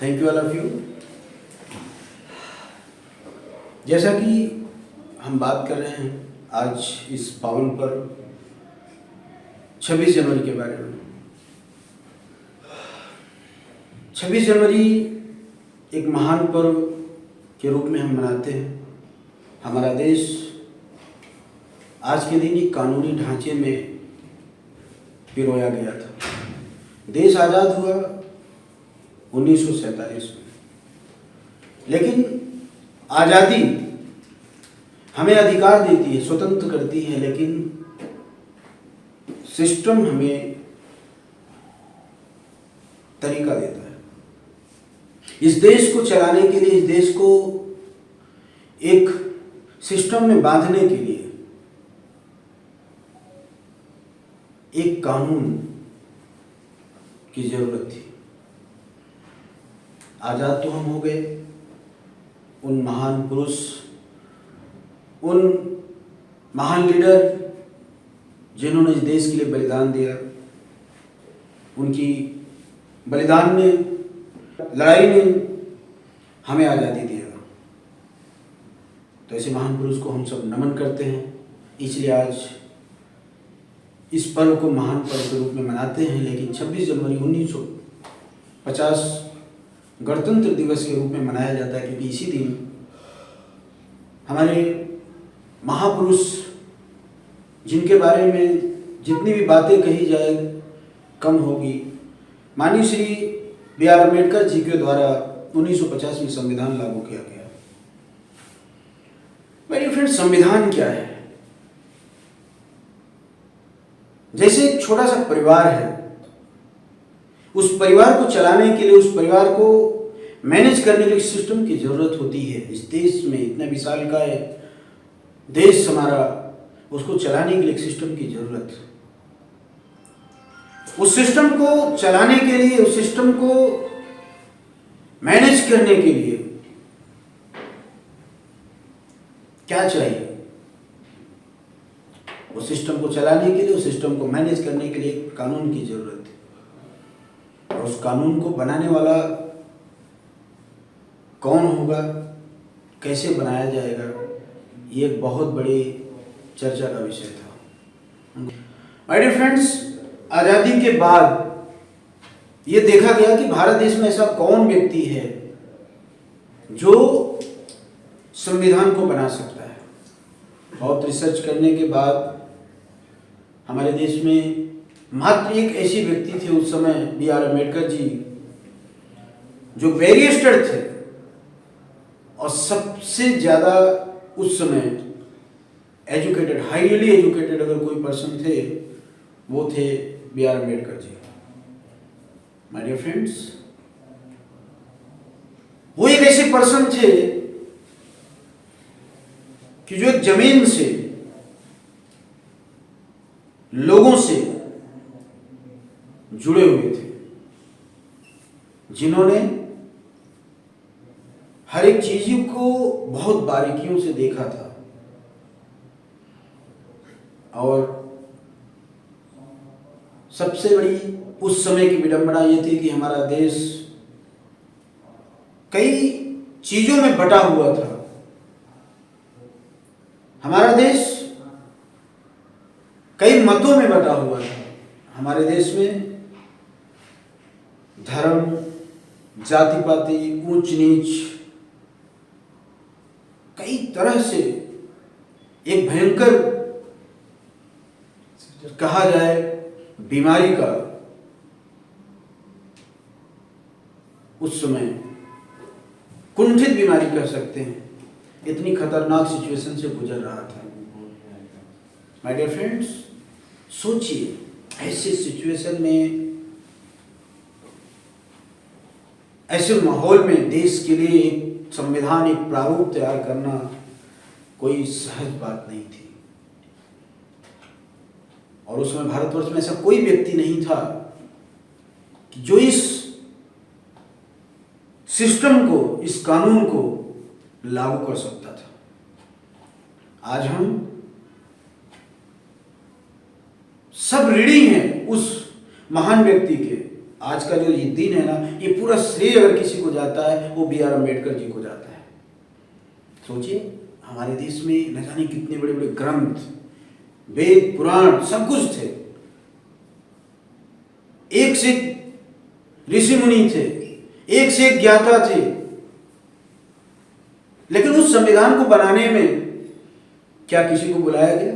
Thank you all of you. जैसा कि हम बात कर रहे हैं आज इस पावन पर 26 जनवरी के बारे में। 26 जनवरी एक महान पर्व के रूप में हम मनाते हैं। हमारा देश आज के दिन एक कानूनी ढांचे में पिरोया गया था। देश आज़ाद हुआ 1947 में, लेकिन आज़ादी हमें अधिकार देती है, स्वतंत्र करती है, लेकिन सिस्टम हमें तरीका देता है। इस देश को चलाने के लिए, इस देश को एक सिस्टम में बांधने के लिए एक कानून की जरूरत थी। आज़ाद तो हम हो गए, उन महान पुरुष, उन महान लीडर जिन्होंने इस देश के लिए बलिदान दिया, उनकी बलिदान ने, लड़ाई ने हमें आज़ादी दिया। तो ऐसे महान पुरुष को हम सब नमन करते हैं। इसलिए आज इस पर्व को महान पर्व के रूप में मनाते हैं। लेकिन 26 जनवरी 1950 गणतंत्र दिवस के रूप में मनाया जाता है, क्योंकि इसी दिन हमारे महापुरुष, जिनके बारे में जितनी भी बातें कही जाए कम होगी, माननीय श्री B.R. अम्बेडकर जी के द्वारा 1950 में संविधान लागू किया गया। मेरे फ्रेंड, संविधान क्या है? जैसे एक छोटा सा परिवार है, उस परिवार को चलाने के लिए, उस परिवार को मैनेज करने के लिए सिस्टम की जरूरत होती है। इस देश में इतना विशाल का है देश हमारा, उसको चलाने के लिए एक सिस्टम की जरूरत। उस सिस्टम को चलाने के लिए, उस सिस्टम को मैनेज करने के लिए क्या चाहिए? उस सिस्टम को चलाने के लिए, उस सिस्टम को मैनेज करने के लिए कानून की जरूरत है। और उस कानून को बनाने वाला कौन होगा, कैसे बनाया जाएगा, ये एक बहुत बड़ी चर्चा का विषय था। माय डियर फ्रेंड्स, आज़ादी के बाद ये देखा गया कि भारत देश में ऐसा कौन व्यक्ति है जो संविधान को बना सकता है। बहुत रिसर्च करने के बाद हमारे देश में मात्र एक ऐसी व्यक्ति थे उस समय, B.R. अम्बेडकर जी, जो बैरिस्टर थे और सबसे ज़्यादा उस समय एजुकेटेड, हाईली एजुकेटेड अगर कोई पर्सन थे, वो थे B.R. Ambedkar ji. My dear friends, वो एक ऐसे पर्सन थे कि जो एक जमीन से, लोगों से जुड़े हुए थे, जिन्होंने हर एक चीज को बहुत बारीकियों से देखा था। और सबसे बड़ी उस समय की विडंबना ये थी कि हमारा देश कई चीजों में बटा हुआ था। हमारा देश कई मतों में बटा हुआ था। हमारे देश में धर्म, जाति पाति, ऊंच नीच, कई तरह से एक भयंकर, कहा जाए, बीमारी का उस समय, कुंठित बीमारी कह सकते हैं, इतनी खतरनाक सिचुएशन से गुजर रहा था। माय डियर फ्रेंड्स, सोचिए, ऐसे सिचुएशन में, ऐसे माहौल में देश के लिए एक संविधान, एक प्रारूप तैयार करना कोई सहज बात नहीं थी। और उस समय भारतवर्ष में ऐसा कोई व्यक्ति नहीं था कि जो इस सिस्टम को, इस कानून को लागू कर सकता था। आज हम सब ऋणी हैं उस महान व्यक्ति के, आज का जो ये दिन है ना, ये पूरा श्रेय अगर किसी को जाता है वो बी आर अम्बेडकर जी को जाता है। सोचिए हमारे देश में न जाने कितने बड़े बड़े ग्रंथ, वेद, पुराण सब कुछ थे, एक से ऋषि मुनि थे, एक से एक ज्ञाता थे, लेकिन उस संविधान को बनाने में क्या किसी को बुलाया गया?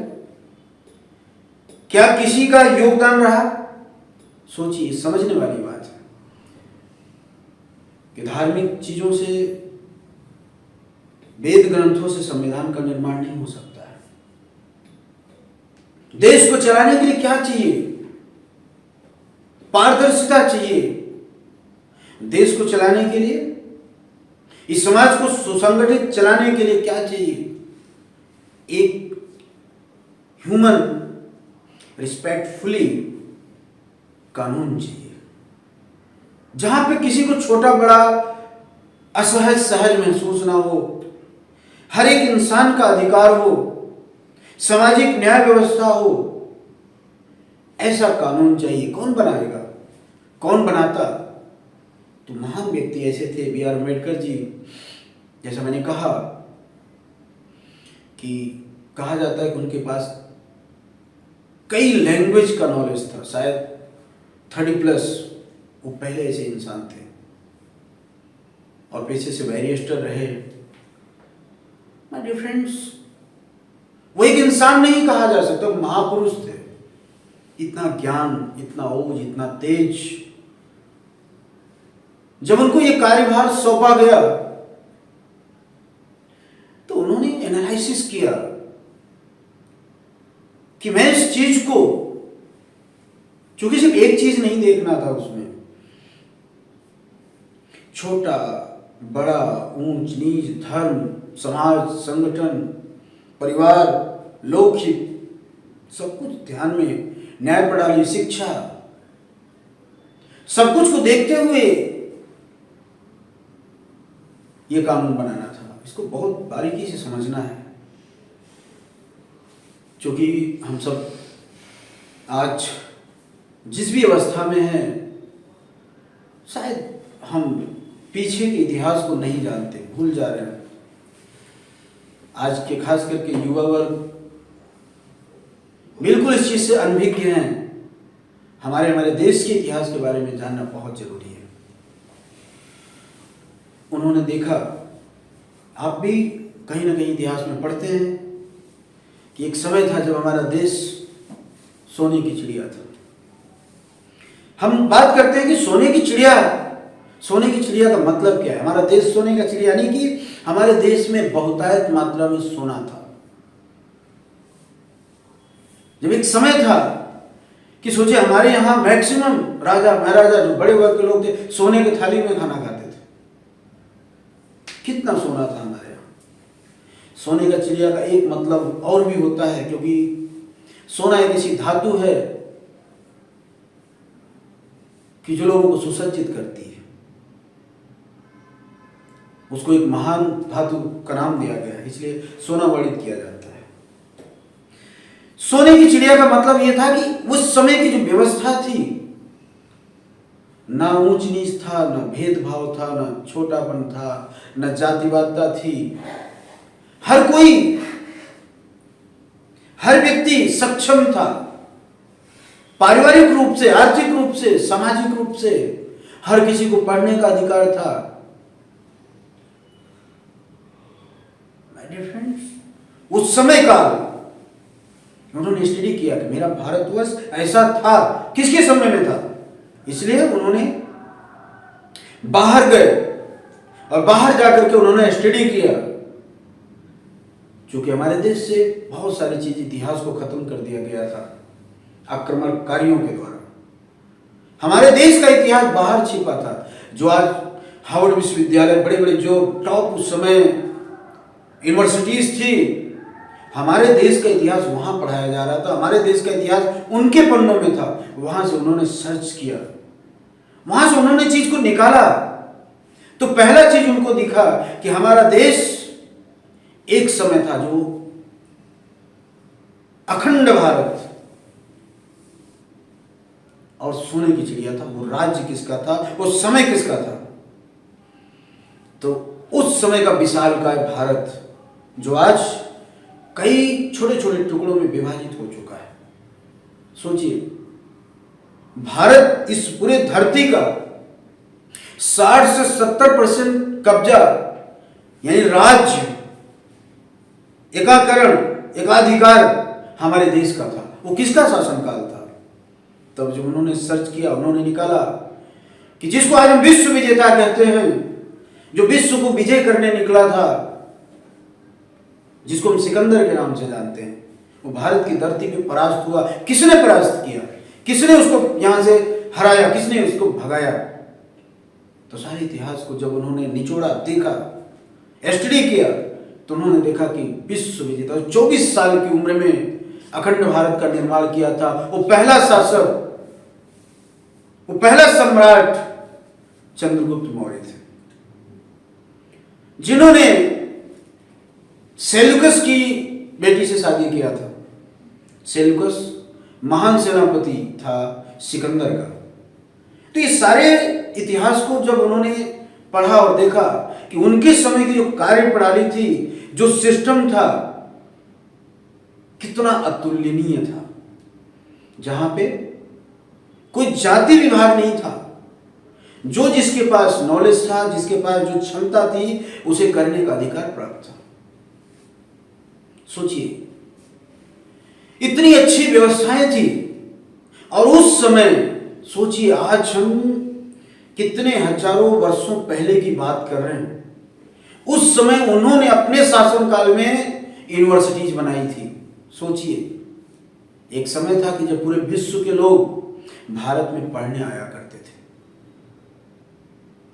क्या किसी का योगदान रहा? सोचिए, समझने वाली बात है कि धार्मिक चीजों से, वेद ग्रंथों से संविधान का निर्माण नहीं हो सकता है। देश को चलाने के लिए क्या चाहिए? पारदर्शिता चाहिए। देश को चलाने के लिए, इस समाज को सुसंगठित चलाने के लिए क्या चाहिए? एक ह्यूमन रिस्पेक्टफुली कानून चाहिए, जहां पे किसी को छोटा बड़ा असहज सहज महसूस ना हो, हर एक इंसान का अधिकार हो, सामाजिक न्याय व्यवस्था हो, ऐसा कानून चाहिए। कौन बनाएगा? कौन बनाता? तो महान व्यक्ति ऐसे थे बी आर अम्बेडकर जी। जैसा मैंने कहा कि कहा जाता है कि उनके पास कई लैंग्वेज का नॉलेज था, शायद 30+। वो पहले ऐसे इंसान थे और पेशे से बैरिस्टर रहे। माय डियर फ्रेंड्स, वो एक इंसान नहीं कहा जा सकता, वो महापुरुष थे। इतना ज्ञान, इतना ओज, इतना तेज। जब उनको ये कार्यभार सौंपा गया तो उन्होंने एनालिसिस किया कि मैं इस चीज को, चूंकि सिर्फ एक चीज नहीं देखना था उसमें, छोटा बड़ा, ऊंच नीच, धर्म, समाज, संगठन, परिवार, लोकहित, सब कुछ ध्यान में, न्याय प्रणाली, शिक्षा, सब कुछ को देखते हुए ये कानून बनाना था। इसको बहुत बारीकी से समझना है, क्योंकि हम सब आज जिस भी अवस्था में हैं, शायद हम पीछे के इतिहास को नहीं जानते, भूल जा रहे हैं। आज के खास करके युवा वर्ग बिल्कुल इस चीज से अनभिज्ञ हैं। हमारे देश के इतिहास के बारे में जानना बहुत जरूरी है। उन्होंने देखा, आप भी कहीं ना कहीं इतिहास में पढ़ते हैं कि एक समय था जब हमारा देश सोने की चिड़िया था। हम बात करते हैं कि सोने की चिड़िया, सोने की चिड़िया का मतलब क्या है? हमारा देश सोने का चिड़िया, यानी कि हमारे देश में बहुतायत मात्रा में सोना था। जब एक समय था कि सोचिए, हमारे यहाँ मैक्सिमम राजा महाराजा, जो बड़े वर्ग के लोग थे, सोने के थाली में खाना खाते थे। कितना सोना था हमारे यहाँ। सोने का चिड़िया का एक मतलब और भी होता है, क्योंकि सोना एक ऐसी धातु है कि जो लोगों को सुसज्जित करती है। उसको एक महान धातु का नाम दिया गया है, इसलिए सोना वर्णित किया जाता है। सोने की चिड़िया का मतलब यह था कि उस समय की जो व्यवस्था थी, ना ऊंच नीच था, ना भेदभाव था, ना छोटापन था, ना जातिवादता थी। हर कोई, हर व्यक्ति सक्षम था, पारिवारिक रूप से, आर्थिक रूप से, सामाजिक रूप से। हर किसी को पढ़ने का अधिकार था। माय डियर फ्रेंड्स, उस समय का उन्होंने स्टडी किया कि मेरा भारतवर्ष ऐसा था। किसके समय में था? इसलिए उन्होंने बाहर गए और बाहर जाकर के उन्होंने स्टडी किया। क्योंकि हमारे देश से बहुत सारी चीज, इतिहास को खत्म कर दिया गया था आक्रमणकारियों के द्वारा। हमारे देश का इतिहास बाहर छिपा था। जो आज हार्वर्ड विश्वविद्यालय, बड़े बड़े जो टॉप उस समय यूनिवर्सिटीज थी, हमारे देश का इतिहास वहां पढ़ाया जा रहा था। हमारे देश का इतिहास उनके पन्नों में था। वहां से उन्होंने सर्च किया, वहां से उन्होंने चीज को निकाला। तो पहला चीज उनको दिखा कि हमारा देश एक समय था जो अखंड भारत, और सोने की चिड़िया था। वो राज्य किसका था, वो समय किसका था? तो उस समय का विशालकाय भारत जो आज कई छोटे छोटे टुकड़ों में विभाजित हो चुका है। सोचिए, भारत इस पूरे धरती का 60 से 70% कब्जा, यानी राज्य, एकाकरण, एकाधिकार हमारे देश का था। वो किसका शासनकाल था? तब जब उन्होंने सर्च किया, उन्होंने निकाला कि जिसको आज हम विश्व विजेता कहते हैं, जो विश्व को विजय करने निकला था, जिसको हम सिकंदर के नाम से जानते हैं, वो भारत की धरती पे परास्त हुआ। किसने परास्त किया? किसने उसको यहां से हराया? किसने उसको भगाया? तो सारे इतिहास को जब उन्होंने निचोड़ा, देखा, स्टडी किया, तो उन्होंने देखा कि विश्व विजेता 24 साल की उम्र में अखंड भारत का निर्माण किया था। वो पहला शासक, वो पहला सम्राट चंद्रगुप्त मौर्य थे, जिन्होंने सेल्यूकस की बेटी से शादी किया था। सेल्यूकस महान सेनापति था सिकंदर का। तो ये सारे इतिहास को जब उन्होंने पढ़ा और देखा कि उनके समय की जो कार्य प्रणाली थी, जो सिस्टम था, कितना अतुलनीय था, जहां पे कोई जाति विभाग नहीं था। जो जिसके पास नॉलेज था, जिसके पास जो क्षमता थी, उसे करने का अधिकार प्राप्त था। सोचिए, इतनी अच्छी व्यवस्थाएं थी। और उस समय सोचिए, आज हम कितने हजारों वर्षों पहले की बात कर रहे हैं। उस समय उन्होंने अपने शासनकाल में यूनिवर्सिटीज बनाई थी। सोचिए, एक समय था कि जब पूरे विश्व के लोग भारत में पढ़ने आया करते थे।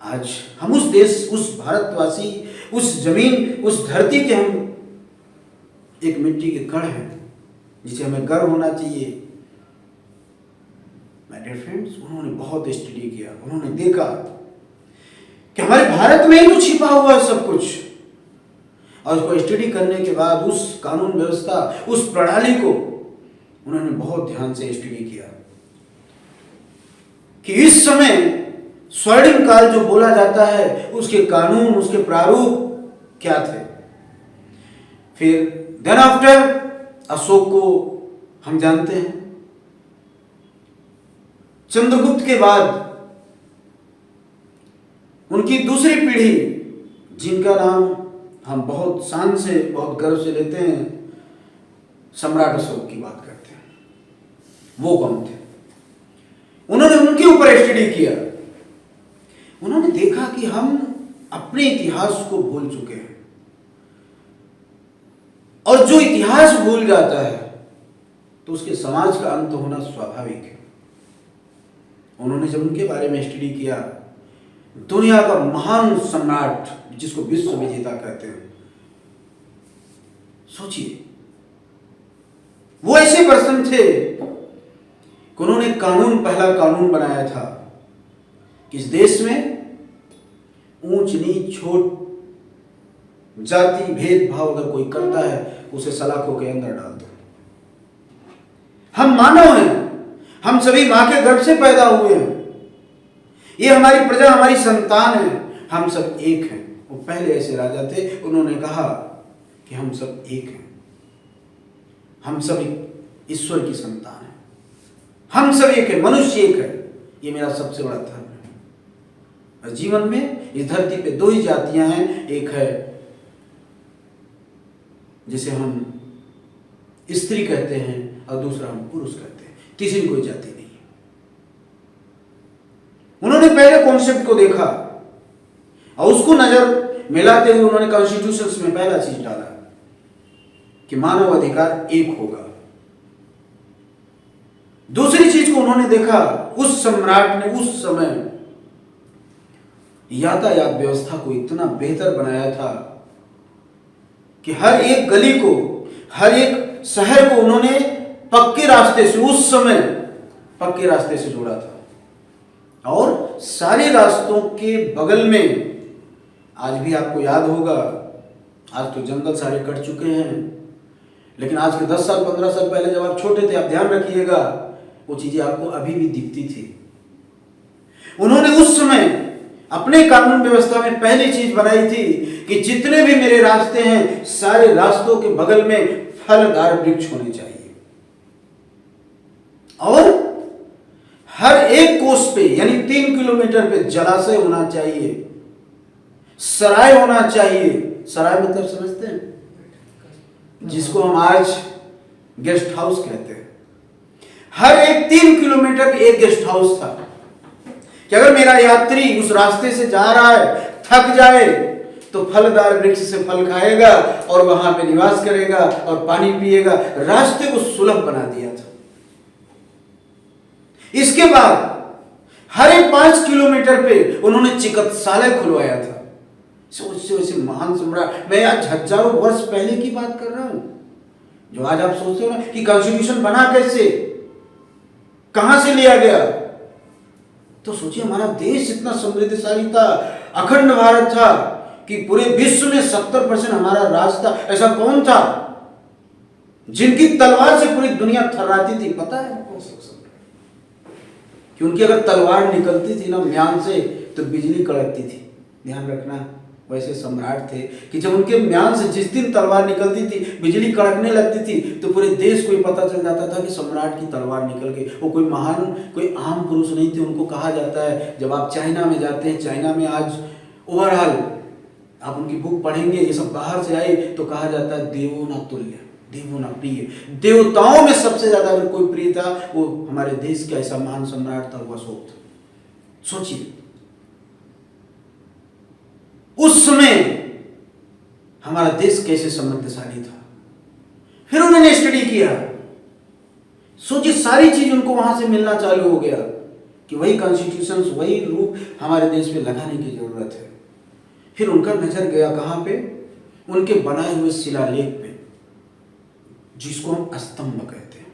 आज हम उस देश, उस भारतवासी, उस जमीन, उस धरती के हम एक मिट्टी के कण हैं, जिसे हमें गर्व होना चाहिए। माय डियर फ्रेंड्स, उन्होंने बहुत स्टडी किया, उन्होंने देखा कि हमारे भारत में ही तो छिपा हुआ है सब कुछ। और उसको स्टडी करने के बाद उस कानून व्यवस्था, उस प्रणाली को उन्होंने बहुत ध्यान से स्टडी किया कि इस समय स्वर्णिम काल जो बोला जाता है, उसके कानून, उसके प्रारूप क्या थे। फिर देन आफ्टर अशोक को हम जानते हैं। चंद्रगुप्त के बाद उनकी दूसरी पीढ़ी, जिनका नाम हम बहुत शान से, बहुत गर्व से लेते हैं, सम्राट अशोक की बात करते हैं। वो कौन थे? उन्होंने उनके ऊपर स्टडी किया। उन्होंने देखा कि हम अपने इतिहास को भूल चुके हैं, और जो इतिहास भूल जाता है तो उसके समाज का अंत होना स्वाभाविक है। उन्होंने जब उनके बारे में स्टडी किया, दुनिया का महान सम्राट, जिसको विश्व विजेता कहते हैं, सोचिए, वो ऐसे पर्सन थे कि उन्होंने कानून, पहला कानून बनाया था कि इस देश में ऊंच नीच, छोट, जाति भेदभाव अगर कोई करता है, उसे सलाखों के अंदर डाल दो। हम मानव हैं, हम सभी मां के गर्भ से पैदा हुए हैं, ये हमारी प्रजा, हमारी संतान है, हम सब एक हैं। वो पहले ऐसे राजा थे, उन्होंने कहा कि हम सब एक हैं, हम सब ईश्वर की संतान है, हम सब एक है, मनुष्य एक है। ये मेरा सबसे बड़ा धर्म है। और जीवन में इस धरती पे दो ही जातियां हैं, एक है जिसे हम स्त्री कहते हैं और दूसरा हम पुरुष कहते हैं, तीसरी कोई जाति नहीं है। उन्होंने पहले कॉन्सेप्ट को देखा और उसको नजर मिलाते हुए उन्होंने कॉन्स्टिट्यूशन में पहला चीज डाला कि मानव अधिकार एक होगा। दूसरी चीज को उन्होंने देखा, उस सम्राट ने उस समय यातायात व्यवस्था को इतना बेहतर बनाया था कि हर एक गली को, हर एक शहर को उन्होंने पक्के रास्ते से, उस समय पक्के रास्ते से जोड़ा था। और सारे रास्तों के बगल में, आज भी आपको याद होगा, आज तो जंगल सारे कट चुके हैं, लेकिन आज के 10 साल 15 साल पहले जब आप छोटे थे, आप ध्यान रखिएगा वो चीजें आपको अभी भी दिखती थी। उन्होंने उस समय अपने कानून व्यवस्था में पहली चीज बनाई थी कि जितने भी मेरे रास्ते हैं सारे रास्तों के बगल में फलदार वृक्ष होने चाहिए और हर एक कोस पे यानी 3 किलोमीटर पे जलाशय होना चाहिए, सराय होना चाहिए। सराय मतलब समझते हैं, जिसको हम आज गेस्ट हाउस कहते हैं। हर एक 3 किलोमीटर पे एक गेस्ट हाउस था कि अगर मेरा यात्री उस रास्ते से जा रहा है, थक जाए तो फलदार वृक्ष से फल खाएगा और वहां पे निवास करेगा और पानी पिएगा। रास्ते को सुलभ बना दिया था। इसके बाद हर एक 5 किलोमीटर पे उन्होंने चिकित्सालय खुलवाया था। सोचिए महान सम्राट, मैं आज हजारों वर्ष पहले की बात कर रहा हूं। जो आज आप सोचते हो ना कि कॉन्स्टिट्यूशन बना कैसे, कहां से लिया गया, तो सोचिए हमारा देश इतना समृद्धशाली था, अखंड भारत था कि पूरे विश्व में 70% हमारा राज था। ऐसा कौन था जिनकी तलवार से पूरी दुनिया थर्राती थी? पता है कि उनकी अगर तलवार निकलती थी ना म्यान से तो बिजली कड़कती थी। ध्यान रखना, वैसे सम्राट थे कि जब उनके म्यान से जिस दिन तलवार निकलती थी, बिजली कड़कने लगती थी, तो पूरे देश को पता चल जाता था कि सम्राट की तलवार निकल गई। वो कोई महान, कोई आम पुरुष नहीं थे। उनको कहा जाता है, जब आप चाइना में जाते हैं, चाइना में आज ओवरऑल आप उनकी बुक पढ़ेंगे, ये सब बाहर से आए तो कहा जाता है देवों न तुल्य, देवों न प्रिय। देवताओं में सबसे ज्यादा अगर कोई प्रिय था वो हमारे देश का ऐसा महान सम्राट था, वो अशोक था। सोचिए उस समय हमारा देश कैसे समृद्धशाली था। फिर उन्होंने स्टडी किया, सोचिए सारी चीज उनको वहां से मिलना चालू हो गया कि वही कॉन्स्टिट्यूशन, वही रूप हमारे देश में लगाने की जरूरत है। फिर उनका नजर गया कहां पे? उनके बनाए हुए शिलालेख पे, जिसको हम स्तंभ कहते हैं।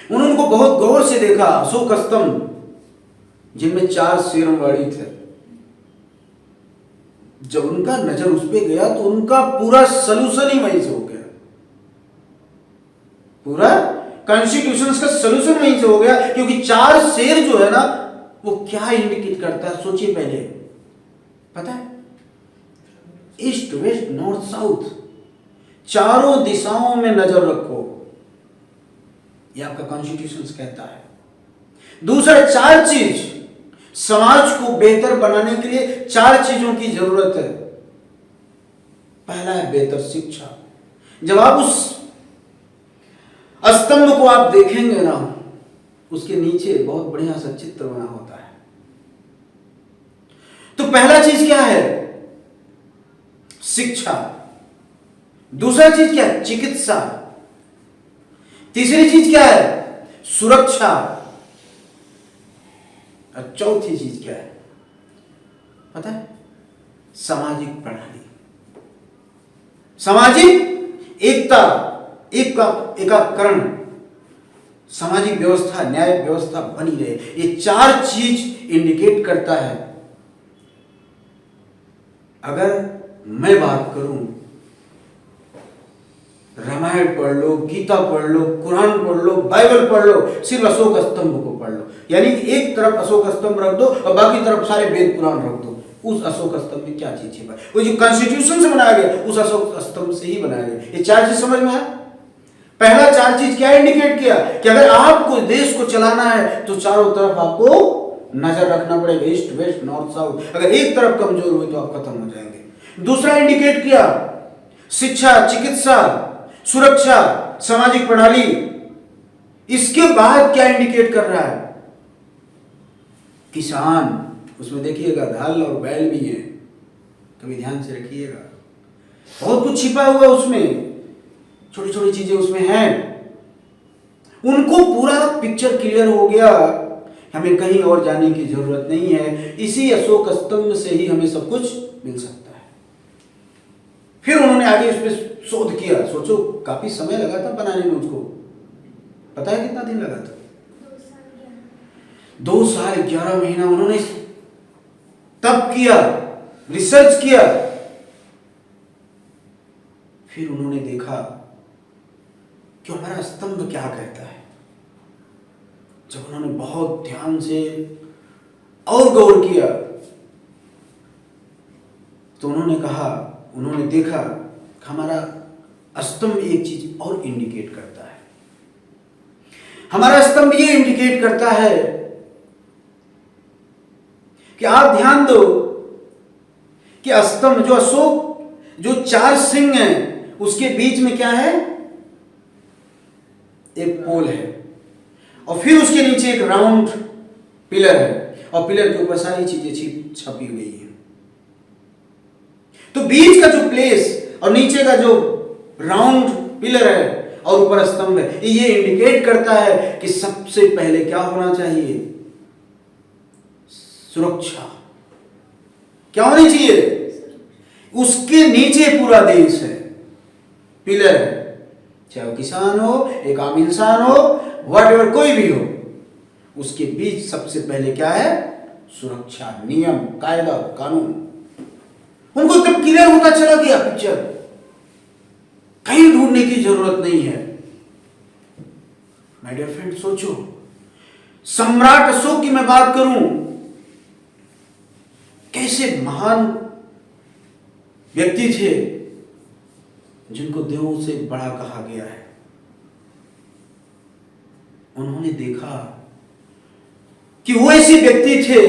उन्होंने उनको बहुत गौर से देखा। अशोक स्तंभ जिनमें 4 शेरवाड़ी थे। जब उनका नजर उस पे गया तो उनका पूरा सलूशन ही वहीं से हो गया। पूरा कॉन्स्टिट्यूशन का सलूशन वहीं से हो गया, क्योंकि 4 शेर जो है ना वो क्या इंडिकेट करता है? सोचिए पहले, पता है? ईस्ट वेस्ट नॉर्थ साउथ, चारों दिशाओं में नजर रखो, यह आपका कॉन्स्टिट्यूशन कहता है। दूसरा, 4 चीज समाज को बेहतर बनाने के लिए 4 चीजों की जरूरत है। पहला है बेहतर शिक्षा। जब आप उस स्तंभ को आप देखेंगे ना, उसके नीचे बहुत बढ़िया सा चित्र बना होता है। तो पहला चीज क्या है? शिक्षा। दूसरा चीज क्या है? चिकित्सा। तीसरी चीज क्या है? सुरक्षा। और चौथी चीज क्या है पता है? सामाजिक प्रणाली, सामाजिक एकता, एकाकरण, सामाजिक व्यवस्था, न्याय व्यवस्था बनी रहे। ये 4 चीज इंडिकेट करता है। अगर मैं बात करूं, रामायण पढ़ लो, गीता पढ़ लो, कुरान पढ़ लो, बाइबल पढ़ लो, सिर्फ अशोक स्तंभ को पढ़ लो। यानी कि एक तरफ अशोक स्तंभ रख दो और बाकी तरफ सारे वेद पुराण रख दो। उस अशोक स्तंभ में क्या चीज है? वो जो कॉन्स्टिट्यूशन से बनाया गया उस अशोक स्तंभ से ही बनाया गया। ये 4 चीज समझ में आया? पहला 4 चीज क्या इंडिकेट किया कि अगर आपको देश को चलाना है तो चारों तरफ आपको नजर रखना पड़ेगा, ईस्ट वेस्ट नॉर्थ साउथ। अगर एक तरफ कमजोर हुई तो आप खत्म हो जाएंगे। दूसरा इंडिकेट किया शिक्षा, चिकित्सा, सुरक्षा, सामाजिक प्रणाली। इसके बाद क्या इंडिकेट कर रहा है? किसान। उसमें देखिएगा हल और बैल भी है, कभी ध्यान से रखिएगा। बहुत कुछ छिपा हुआ उसमें, छोटी छोटी चीजें उसमें हैं। उनको पूरा पिक्चर क्लियर हो गया, हमें कहीं और जाने की जरूरत नहीं है, इसी अशोक स्तंभ से ही हमें सब कुछ मिल सकता है। फिर उन्होंने आगे उस पर शोध किया। सोचो काफी समय लगा था बनाने में उसको। पता है कितना दिन लगा था? 2 साल 11 महीना उन्होंने तब किया, रिसर्च किया। फिर उन्होंने देखा कि हमारा स्तंभ क्या कहता है। जब उन्होंने बहुत ध्यान से और गौर किया तो उन्होंने देखा कि हमारा स्तंभ एक चीज और इंडिकेट करता है। हमारा स्तंभ ये इंडिकेट करता है कि आप ध्यान दो कि स्तंभ जो अशोक जो 4 सिंह हैं उसके बीच में क्या है, एक पोल है और फिर उसके नीचे एक राउंड पिलर है और पिलर के ऊपर सारी चीजें छपी हुई है। तो बीच का जो प्लेस और नीचे का जो राउंड पिलर है और ऊपर स्तंभ है, ये इंडिकेट करता है कि सबसे पहले क्या होना चाहिए, सुरक्षा। क्या होनी चाहिए, उसके नीचे पूरा देश है, पिलर है, चाहे वो किसान हो, एक आम इंसान हो, व्हाटएवर कोई भी हो, उसके बीच सबसे पहले क्या है, सुरक्षा, नियम, कायदा, कानून। उनको एकदम क्लियर होता चला गया पिक्चर, कहीं ढूंढने की जरूरत नहीं है। माय डियर फ्रेंड, सोचो, सम्राट अशोक की मैं बात करूं, कैसे महान व्यक्ति थे जिनको देवों से बड़ा कहा गया है। उन्होंने देखा कि वो ऐसे व्यक्ति थे,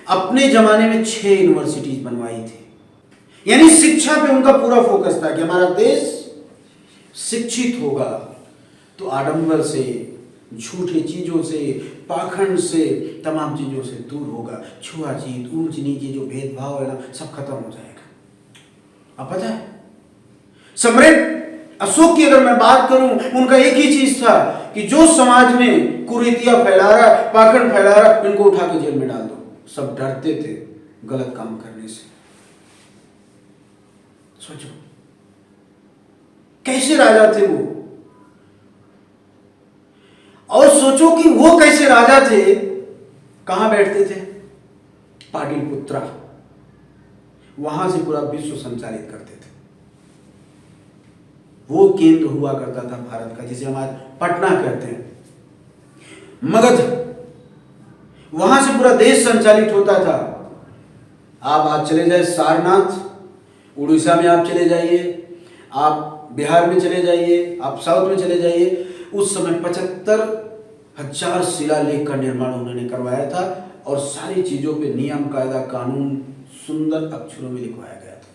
अपने जमाने में 6 यूनिवर्सिटीज बनवाई थी, यानी शिक्षा पे उनका पूरा फोकस था कि हमारा देश शिक्षित होगा तो आडंबर से, झूठे चीजों से, पाखंड से, तमाम चीजों से दूर होगा, छुआछूत, ऊंच नीचे जो भेदभाव है ना, सब खत्म हो जाएगा। अब पता है, सम्राट अशोक की अगर मैं बात करूं, उनका एक ही चीज था कि जो समाज में कुरीतियां फैला रहा, पाखंड फैला रहा, इनको उठा के जेल में डाल दो। सब डरते थे गलत काम करने से। सोचो कैसे राजा थे वो, और सोचो कि वो कैसे राजा थे, कहां बैठते थे, पाटलिपुत्रा, वहां से पूरा विश्व संचालित करते थे। वो केंद्र हुआ करता था भारत का, जिसे हमारे पटना कहते हैं, मगध, वहां से पूरा देश संचालित होता था। आप आज चले जाए सारनाथ, उड़ीसा में आप चले जाइए, आप बिहार में चले जाइए, आप साउथ में चले जाइए, उस समय 75,000 शिलालेख का निर्माण उन्होंने करवाया था और सारी चीजों पे नियम, कायदा, कानून सुंदर अक्षरों में लिखवाया गया था।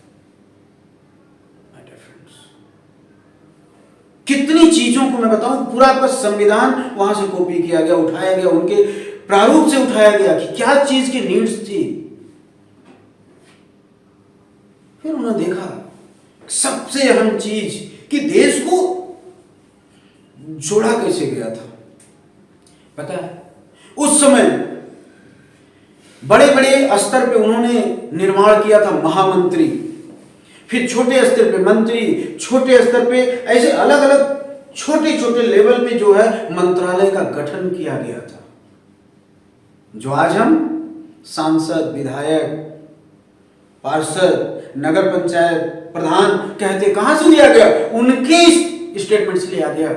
कितनी चीजों को मैं बताऊं, पूरा आपका संविधान वहां से कॉपी किया गया, उठाया गया, उनके प्रारूप से उठाया गया कि क्या चीज की नीड्स थी। फिर उन्होंने देखा सबसे अहम चीज कि देश को जोड़ा कैसे गया था। पता है, उस समय बड़े बड़े स्तर पे उन्होंने निर्माण किया था महामंत्री, फिर छोटे स्तर पे मंत्री, छोटे स्तर पे ऐसे अलग अलग छोटे छोटे लेवल पे जो है मंत्रालय का गठन किया गया था। जो आज हम सांसद, विधायक, पार्षद, नगर पंचायत प्रधान कहते, कहां से लिया गया, उनके स्टेटमेंट से लिया गया।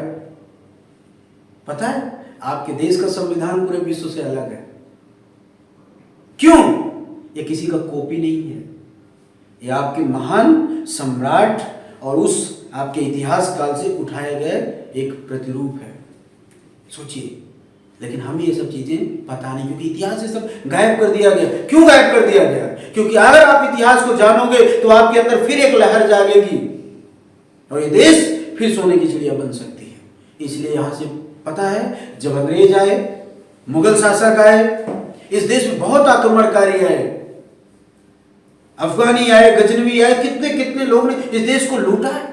पता है, आपके देश का संविधान पूरे विश्व से अलग है। क्यों? ये किसी का कॉपी नहीं है, ये आपके महान सम्राट और उस आपके इतिहास काल से उठाए गए एक प्रतिरूप है। सोचिए, लेकिन हम ये सब चीजें पता नहीं, क्योंकि इतिहास से सब गायब कर दिया गया। क्यों गायब कर दिया गया? क्योंकि अगर आप इतिहास को जानोगे तो आपके अंदर फिर एक लहर जागेगी और ये देश फिर सोने की चिड़िया बन सकती है। इसलिए यहां से पता है, जब अंग्रेज आए, मुगल शासक आए, इस देश में बहुत आक्रमणकारी आए, अफगानी आए, गजनवी आए, कितने कितने लोग ने इस देश को लूटा है।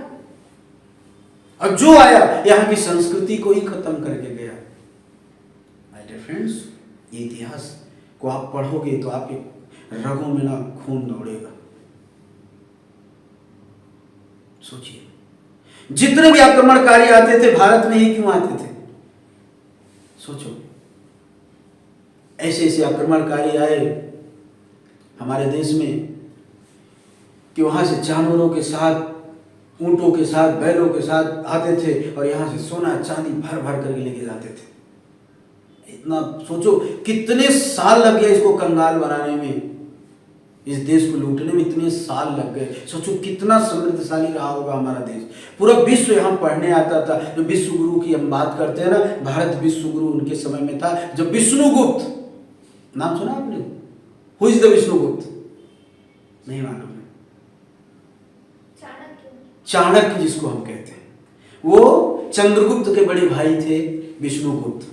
और जो आया यहां की संस्कृति को ही खत्म करके गया। माय डियर फ्रेंड्स, ये इतिहास को आप पढ़ोगे तो आपके रगों में ना खून दौड़ेगा। सोचिए, जितने भी आक्रमणकारी आते थे भारत में ही क्यों आते थे? सोचो, ऐसे ऐसे आक्रमणकारी आए हमारे देश में कि वहां से जानवरों के साथ, ऊंटों के साथ, बैलों के साथ आते थे और यहां से सोना चांदी भर भर करके लेके जाते थे। इतना सोचो कितने साल लग गए इसको कंगाल बनाने में, इस देश को लूटने में इतने साल लग गए। सोचो कितना समृद्धशाली रहा होगा हमारा देश। पूरा विश्व यहाँ पढ़ने आता था। जो विश्व गुरु की हम बात करते हैं ना, भारत विश्व गुरु उनके समय में था जब विष्णुगुप्त, नाम सुना आपने? Who is the Vishnugupta? नहीं मालूम है। चाणक्य जिसको हम कहते हैं, वो चंद्रगुप्त के बड़े भाई थे विष्णुगुप्त,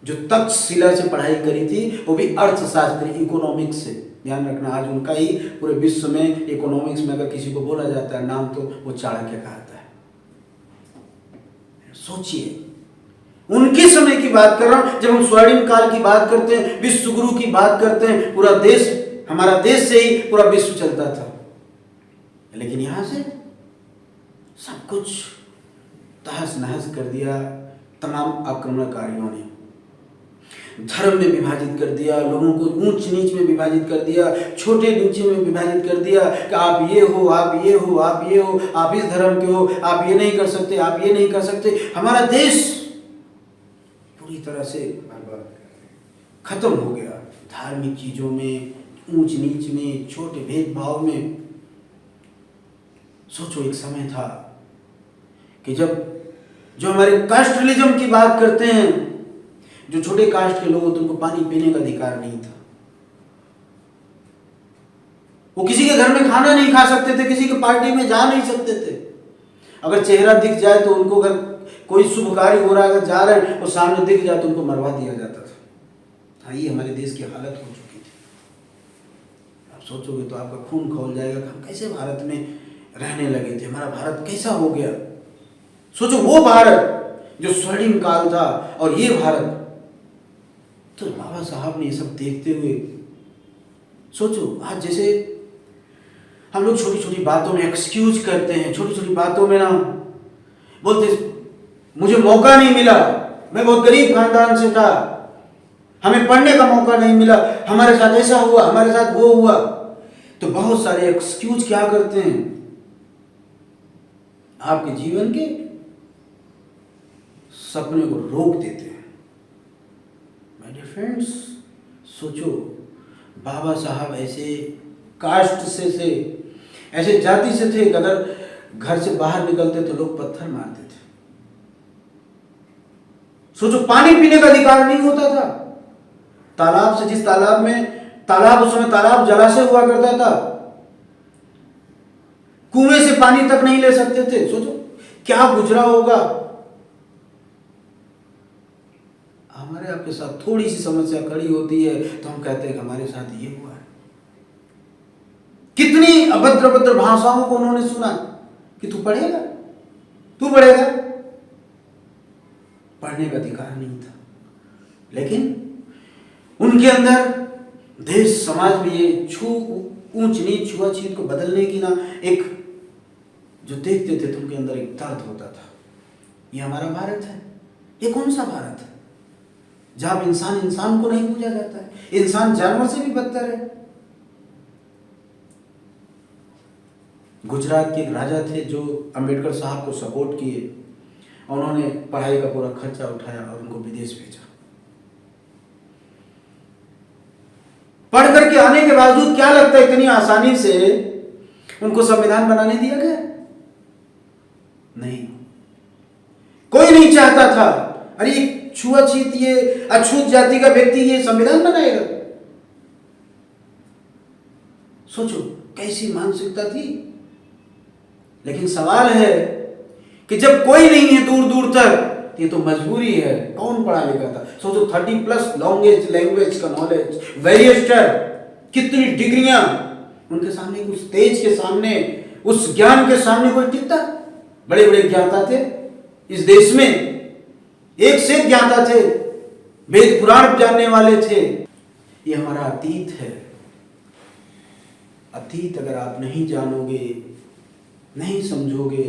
जो तक्षशिला से पढ़ाई करी थी, वो भी अर्थशास्त्र इकोनॉमिक्स से। ध्यान रखना, आज उनका ही पूरे विश्व में इकोनॉमिक्स में अगर किसी को बोला जाता है नाम, तो वो चाणक्य कहता है। सोचिए, उनके समय की बात कर रहा हूं। जब हम स्वर्णिम काल की बात करते हैं, विश्व गुरु की बात करते हैं, पूरा देश, हमारा देश से ही पूरा विश्व चलता था। लेकिन यहां से सब कुछ तहस नहस कर दिया तमाम आक्रमणकारियों ने। धर्म में विभाजित कर दिया, लोगों को ऊंच नीच में विभाजित कर दिया, छोटे नीचे में विभाजित कर दिया कि आप ये हो, आप ये हो, आप ये हो, आप इस धर्म के हो, आप ये नहीं कर सकते, आप ये नहीं कर सकते। हमारा देश पूरी तरह से खत्म हो गया। धार्मिक चीजों में, ऊंच नीच में, छोटे भेदभाव में। सोचो, एक समय था कि जब जो हमारे कास्टलिज्म की बात करते हैं, जो छोटे कास्ट के लोग होते उनको पानी पीने का अधिकार नहीं था। वो किसी के घर में खाना नहीं खा सकते थे, किसी के पार्टी में जा नहीं सकते थे। अगर चेहरा दिख जाए तो उनको, अगर कोई शुभ कार्य हो रहा है, अगर जा रहे हैं, वो सामने दिख जाए तो उनको मरवा दिया जाता था। हाँ, ये हमारे देश की हालत हो चुकी थी। आप सोचोगे तो आपका खून खौल जाएगा कि हम कैसे भारत में रहने लगे थे, हमारा भारत कैसा हो गया। सोचो, वो भारत जो स्वर्णिम काल था और ये भारत। तो बाबा साहब ने ये सब देखते हुए, सोचो आज जैसे हम लोग छोटी छोटी बातों में एक्सक्यूज करते हैं, छोटी छोटी बातों में ना बोलते मुझे मौका नहीं मिला, मैं बहुत गरीब खानदान से था, हमें पढ़ने का मौका नहीं मिला, हमारे साथ ऐसा हुआ, हमारे साथ वो हुआ। तो बहुत सारे एक्सक्यूज क्या करते हैं, आपके जीवन के सपने को रोक देते हैं। माय डियर फ्रेंड्स, सोचो, बाबा साहब ऐसे कास्ट से ऐसे जाति से थे कि अगर घर से बाहर निकलते तो लोग पत्थर मारते थे। सोचो, पानी पीने का अधिकार नहीं होता था। तालाब से, जिस तालाब में, तालाब उस समय तालाब जलाशय हुआ करता था, कुएं से पानी तक नहीं ले सकते थे। सोचो क्या गुजरा होगा। हमारे आपके साथ थोड़ी सी समस्या खड़ी होती है तो हम कहते हैं कि हमारे साथ ये हुआ है। कितनी अभद्र अभद्र भाषाओं को उन्होंने सुना कि तू पढ़ेगा, तू पढ़ेगा। पढ़ने का अधिकार नहीं था, लेकिन उनके अंदर देश समाज में ये ऊंच नीच छुआछूत को बदलने की ना एक जो देखते थे तो उनके अंदर एक दर्द होता था। ये हमारा भारत है, ये कौन सा भारत है जहां इंसान इंसान को नहीं पूजा जाता है, इंसान जानवर से भी बदतर है। गुजरात के एक राजा थे जो अंबेडकर साहब को सपोर्ट किए, उन्होंने पढ़ाई का पूरा खर्चा उठाया और उनको विदेश भेजा। पढ़ करके आने के बावजूद क्या लगता है इतनी आसानी से उनको संविधान बनाने दिया गया? नहीं, कोई नहीं चाहता था अरे छुआछूत, ये अछूत जाति का व्यक्ति ये संविधान बनाएगा। सोचो कैसी मानसिकता थी। लेकिन सवाल है कि जब कोई नहीं है दूर दूर तक, ये तो मजबूरी है। कौन पढ़ा लिखा था? सोचो 30+ लैंग्वेज का नॉलेज, बैरिस्टर, कितनी डिग्रियां उनके सामने, उस तेज के सामने, उस ज्ञान के सामने कोई टिकता? बड़े बड़े ज्ञाता थे इस देश में, एक से एक ज्ञाता थे, वेद पुराण जानने वाले थे। ये हमारा अतीत है। अतीत अगर आप नहीं जानोगे, नहीं समझोगे,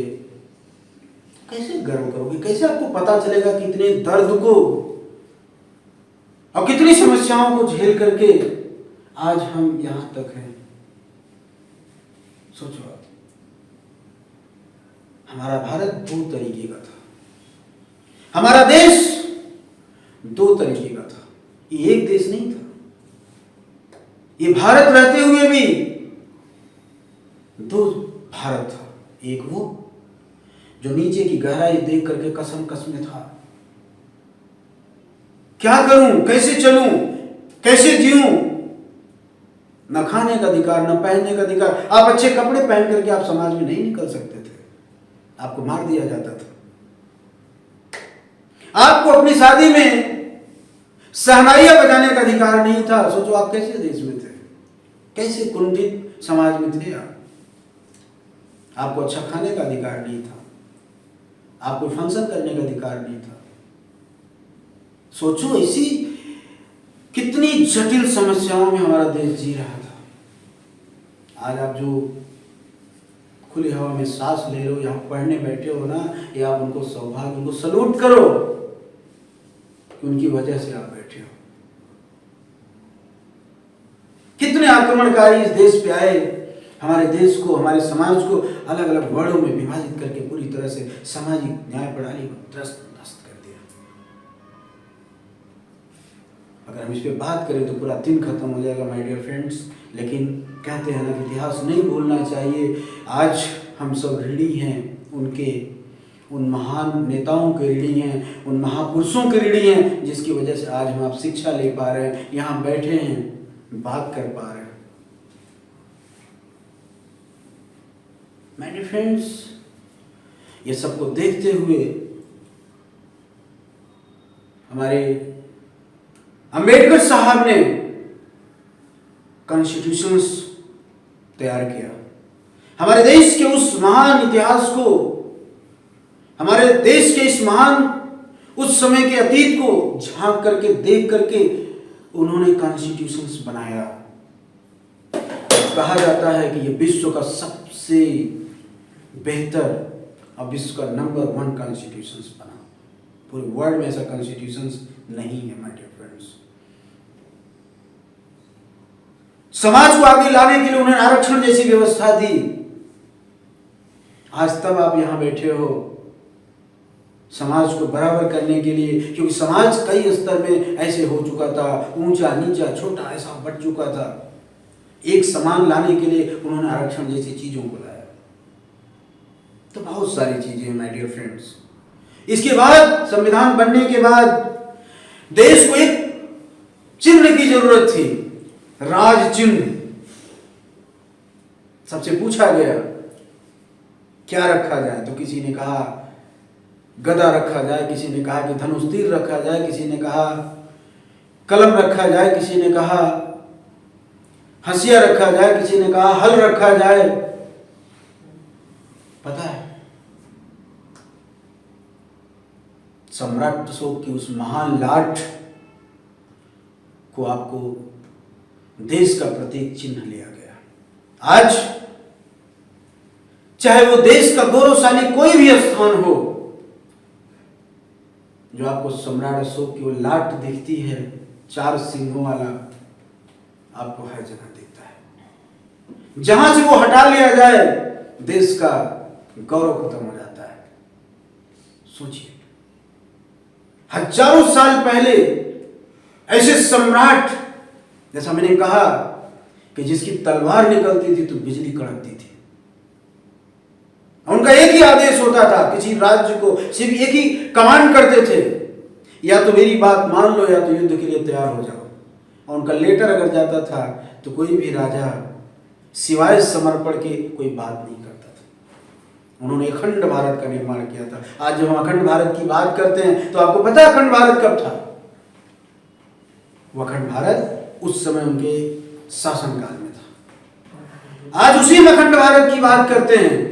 कैसे गर्व करोगे? कैसे आपको पता चलेगा कि इतने दर्द को और कितनी समस्याओं को झेल करके आज हम यहां तक हैं? सोचो आप, हमारा भारत दो तरीके का था। हमारा देश दो तरीके का था, ये एक देश नहीं था। ये भारत रहते हुए भी दो भारत था। एक वो जो नीचे की गहराई देख करके कसम में था, क्या करूं, कैसे चलूं, कैसे जीऊं, न खाने का अधिकार, न पहनने का अधिकार। आप अच्छे कपड़े पहन करके आप समाज में नहीं निकल सकते थे, आपको मार दिया जाता था। आपको अपनी शादी में शहनाइयां बजाने का अधिकार नहीं था। सोचो आप कैसे देश में थे, कैसे कुंठित समाज में थे आप। आपको अच्छा खाने का अधिकार नहीं था, आपको फंक्शन करने का अधिकार नहीं था। सोचो ऐसी कितनी जटिल समस्याओं में हमारा देश जी रहा था। आज आप जो खुली हवा में सांस ले रहे हो, यहाँ पढ़ने बैठे हो ना, ये आप उनको सौभाग्य, उनको सलूट करो कि उनकी वजह से आप बैठे हो। कितने आक्रमणकारी इस देश पे आए, हमारे देश को, हमारे समाज को अलग अलग वर्णों में विभाजित करके पूरी तरह से सामाजिक न्याय प्रणाली को त्रस्त कर दिया। अगर हम इस पे बात करें तो पूरा दिन खत्म हो जाएगा माय डियर फ्रेंड्स, लेकिन कहते हैं ना कि इतिहास नहीं भूलना चाहिए। आज हम सब ऋणी हैं उनके, उन महान नेताओं के ऋणी हैं, उन महापुरुषों के ऋणी हैं, जिसकी वजह से आज हम आप शिक्षा ले पा रहे हैं, यहाँ बैठे हैं, बात कर पा रहे हैं। माय डियर फ्रेंड्स, ये सबको देखते हुए हमारे अंबेडकर साहब ने कॉन्स्टिट्यूशंस तैयार किया। हमारे देश के उस महान इतिहास को, हमारे देश के इस महान उस समय के अतीत को झांक करके, देख करके उन्होंने कॉन्स्टिट्यूशंस बनाया। कहा जाता है कि ये विश्व का सबसे बेहतर और विश्व का नंबर 1 कॉन्स्टिट्यूशंस बना। पूरे वर्ल्ड में ऐसा कॉन्स्टिट्यूशंस नहीं है माय डियर फ्रेंड्स। समाज को आगे लाने के लिए उन्होंने आरक्षण जैसी व्यवस्था दी। आज तब आप यहां बैठे हो समाज को बराबर करने के लिए, क्योंकि समाज कई स्तर में ऐसे हो चुका था, ऊंचा नीचा छोटा ऐसा बढ़ चुका था। एक समान लाने के लिए उन्होंने आरक्षण जैसी चीजों को लाया। तो बहुत सारी चीजें हैं माय डियर फ्रेंड्स। इसके बाद संविधान बनने के बाद देश को एक चिन्ह की जरूरत थी, राज चिन्ह। सबसे पूछा गया क्या रखा जाए, तो किसी ने कहा गदा रखा जाए, किसी ने कहा कि धनुष तीर रखा जाए, किसी ने कहा कलम रखा जाए, किसी ने कहा हंसिया रखा जाए, किसी ने कहा हल रखा जाए। पता है सम्राट अशोक की उस महान लाट को आपको देश का प्रतीक चिन्ह लिया गया। आज चाहे वो देश का गौरवशाली कोई भी स्थान हो, जो आपको सम्राट अशोक की वो लाट दिखती है 4 सिंहों वाला, आपको हर जगह दिखता है। जहां से वो हटा लिया जाए देश का गौरव खत्म हो जाता है। सोचिए हजारों साल पहले ऐसे सम्राट, जैसा मैंने कहा कि जिसकी तलवार निकलती थी तो बिजली कड़कती थी, उनका एक ही आदेश होता था, किसी राज्य को सिर्फ एक ही कमांड करते थे, या तो मेरी बात मान लो या तो युद्ध के लिए तैयार हो जाओ। और उनका लेटर अगर जाता था तो कोई भी राजा सिवाय समर्पण के कोई बात नहीं करता था। उन्होंने अखंड भारत का निर्माण किया था। आज जब हम अखंड भारत की बात करते हैं तो आपको पता है अखंड भारत कब था? वो अखंड भारत उस समय उनके शासनकाल में था। आज उसी में अखंड भारत की बात करते हैं।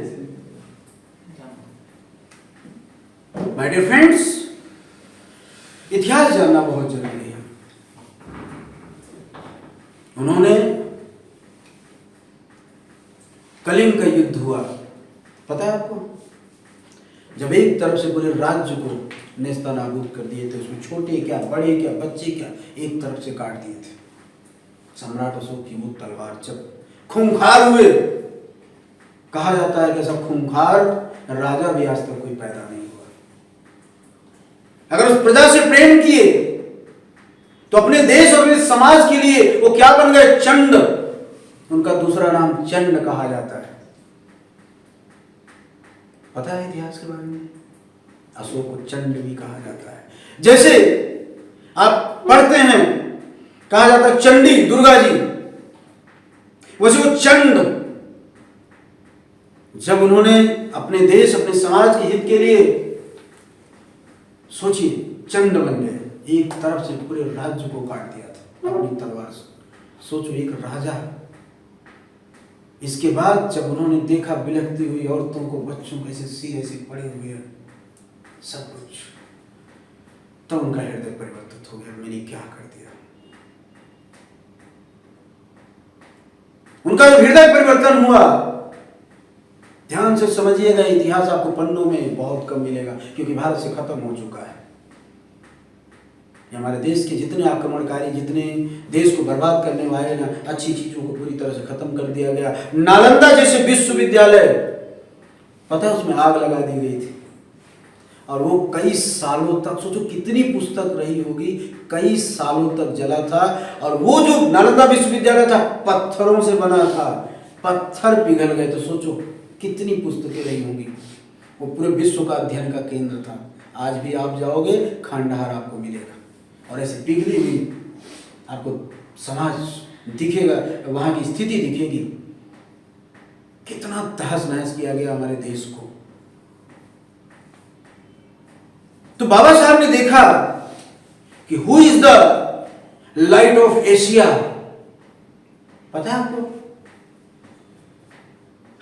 माय डियर फ्रेंड्स, इतिहास जानना बहुत जरूरी है। उन्होंने कलिंग का युद्ध हुआ, पता है आपको? जब एक तरफ से पूरे राज्य को नेस्तनाबूद कर दिए थे, उसमें छोटे क्या बड़े क्या बच्चे क्या एक तरफ से काट दिए थे। सम्राट अशोक की वो तलवार जब खूंखार हुए, कहा जाता है कि ऐसा खूंखार राजा भी आज तक कोई पैदा नहीं हुआ। अगर उस प्रजा से प्रेम किए तो अपने देश और अपने समाज के लिए वो क्या बन गए? चंड। उनका दूसरा नाम चंड कहा जाता है। पता है इतिहास के बारे में? अशोक को चंड भी कहा जाता है। जैसे आप पढ़ते हैं, कहा जाता है चंडी दुर्गा जी, वैसे वो चंड जब उन्होंने अपने देश अपने समाज के हित के लिए, सोचिए, चंड बन गए, एक तरफ से पूरे राज्य को काट दिया था अपनी तलवार से। सोचो, एक राजा। इसके बाद जब उन्होंने देखा बिलखती हुई औरतों को, बच्चों को ऐसे सिर ऐसे पड़े हुए हैं, सब कुछ, तब तो उनका हृदय परिवर्तित हो गया, मैंने क्या कर दिया। उनका जब हृदय परिवर्तन हुआ, ध्यान से समझिएगा, इतिहास आपको पन्नों में बहुत कम मिलेगा, क्योंकि भारत से खत्म हो चुका है। हमारे देश के जितने आक्रमणकारी, जितने देश को बर्बाद करने वाले ना, अच्छी चीजों को पूरी तरह से खत्म कर दिया गया। नालंदा जैसे विश्वविद्यालय, पता है, उसमें आग लगा दी गई थी, और वो कई सालों तक, सोचो कितनी पुस्तक रही होगी, कई सालों तक जला था। और वो जो नालंदा विश्वविद्यालय था, पत्थरों से बना था, पत्थर पिघल गए, तो सोचो कितनी पुस्तकें रही होंगी। वो पूरे विश्व का अध्ययन का केंद्र था। आज भी आप जाओगे, खंडहर आपको मिलेगा, और ऐसे पिघली हुई आपको समाज दिखेगा, वहां की स्थिति दिखेगी। कितना तहस नहस किया गया हमारे देश को। तो बाबा साहब ने देखा कि who is the light of Asia. पता है आपको,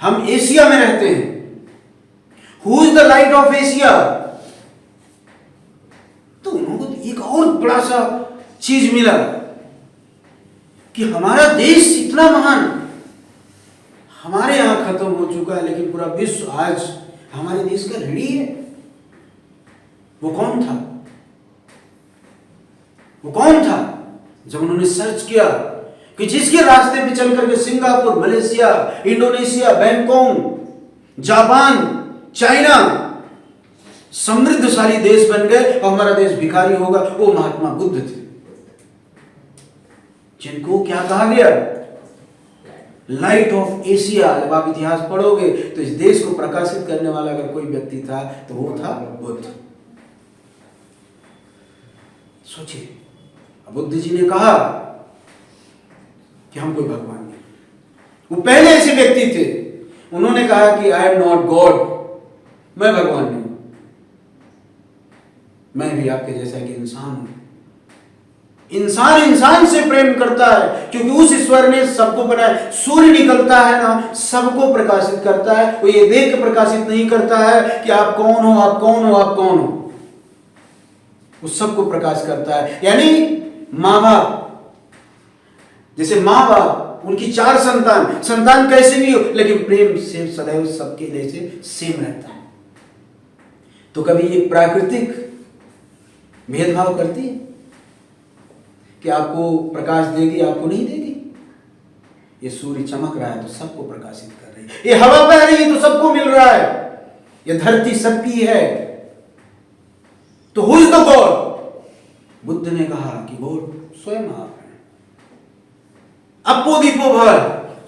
हम एशिया में रहते हैं। Who is the light of Asia? तो उन्होंने एक और बड़ा सा चीज मिला कि हमारा देश इतना महान, हमारे यहां खत्म हो चुका है, लेकिन पूरा विश्व आज हमारे देश का ऋणी है। वो कौन था? वो कौन था? जब उन्होंने सर्च किया कि जिसके रास्ते पे चल करके Singapore, Malaysia, Indonesia, Bangkok, Japan, China समृद्धशाली देश बन गए और हमारा देश भिखारी होगा, वो महात्मा बुद्ध थे, जिनको क्या कहा गया? Light of Asia. जब आप इतिहास पढ़ोगे तो इस देश को प्रकाशित करने वाला अगर कोई व्यक्ति था तो वो था बुद्ध। सोचिए, बुद्ध जी ने कहा कि हम कोई भगवान नहीं। वो पहले ऐसे व्यक्ति थे, उन्होंने कहा कि आई एम नॉट गॉड, मैं भगवान नहीं, मैं भी आपके जैसा एक इंसान हूं। इंसान इंसान से प्रेम करता है, क्योंकि उस ईश्वर ने सबको बनाया। सूर्य निकलता है ना, सबको प्रकाशित करता है। वो ये देख के प्रकाशित नहीं करता है कि आप कौन हो, आप कौन हो, आप कौन हो। वो सबको प्रकाश करता है। यानी माँ बाप, जैसे माँ बाप, उनकी 4 संतान, संतान कैसे भी हो, लेकिन प्रेम से सदैव सबके जैसे सेम रहता है। तो कभी ये प्राकृतिक भेदभाव करती है कि आपको प्रकाश देगी, आपको नहीं देगी? ये सूर्य चमक रहा है तो सबको प्रकाशित कर रही है, ये हवा बह रही है तो सबको मिल रहा है, ये धरती सबकी है। तो who is the God? Buddha ने कहा कि गॉड स्वयं आप हैं। अपो दीपो भव,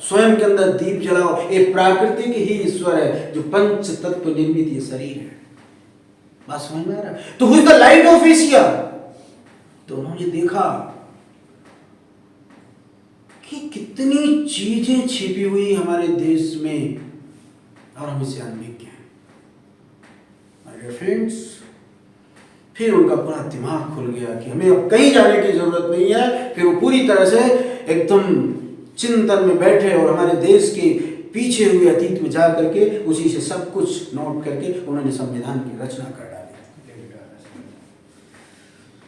स्वयं के अंदर दीप जलाओ। ये प्राकृतिक ही ईश्वर है जो पंच तत्व निर्मित ये शरीर है। बात समझ में आ रहा है? तो who is the light of Asia? तो उन्होंने देखा कि कितनी चीजें छिपी हुई हमारे देश में और हम इसे अनभिज्ञ हैं। माय फ्रेंड्स, फिर उनका पूरा दिमाग खुल गया कि हमें अब कहीं जाने की जरूरत नहीं है। फिर वो पूरी तरह से एकदम चिंतन में बैठे और हमारे देश के पीछे हुए अतीत में जा करके उसी से सब कुछ नोट करके उन्होंने संविधान की रचना कर डाली।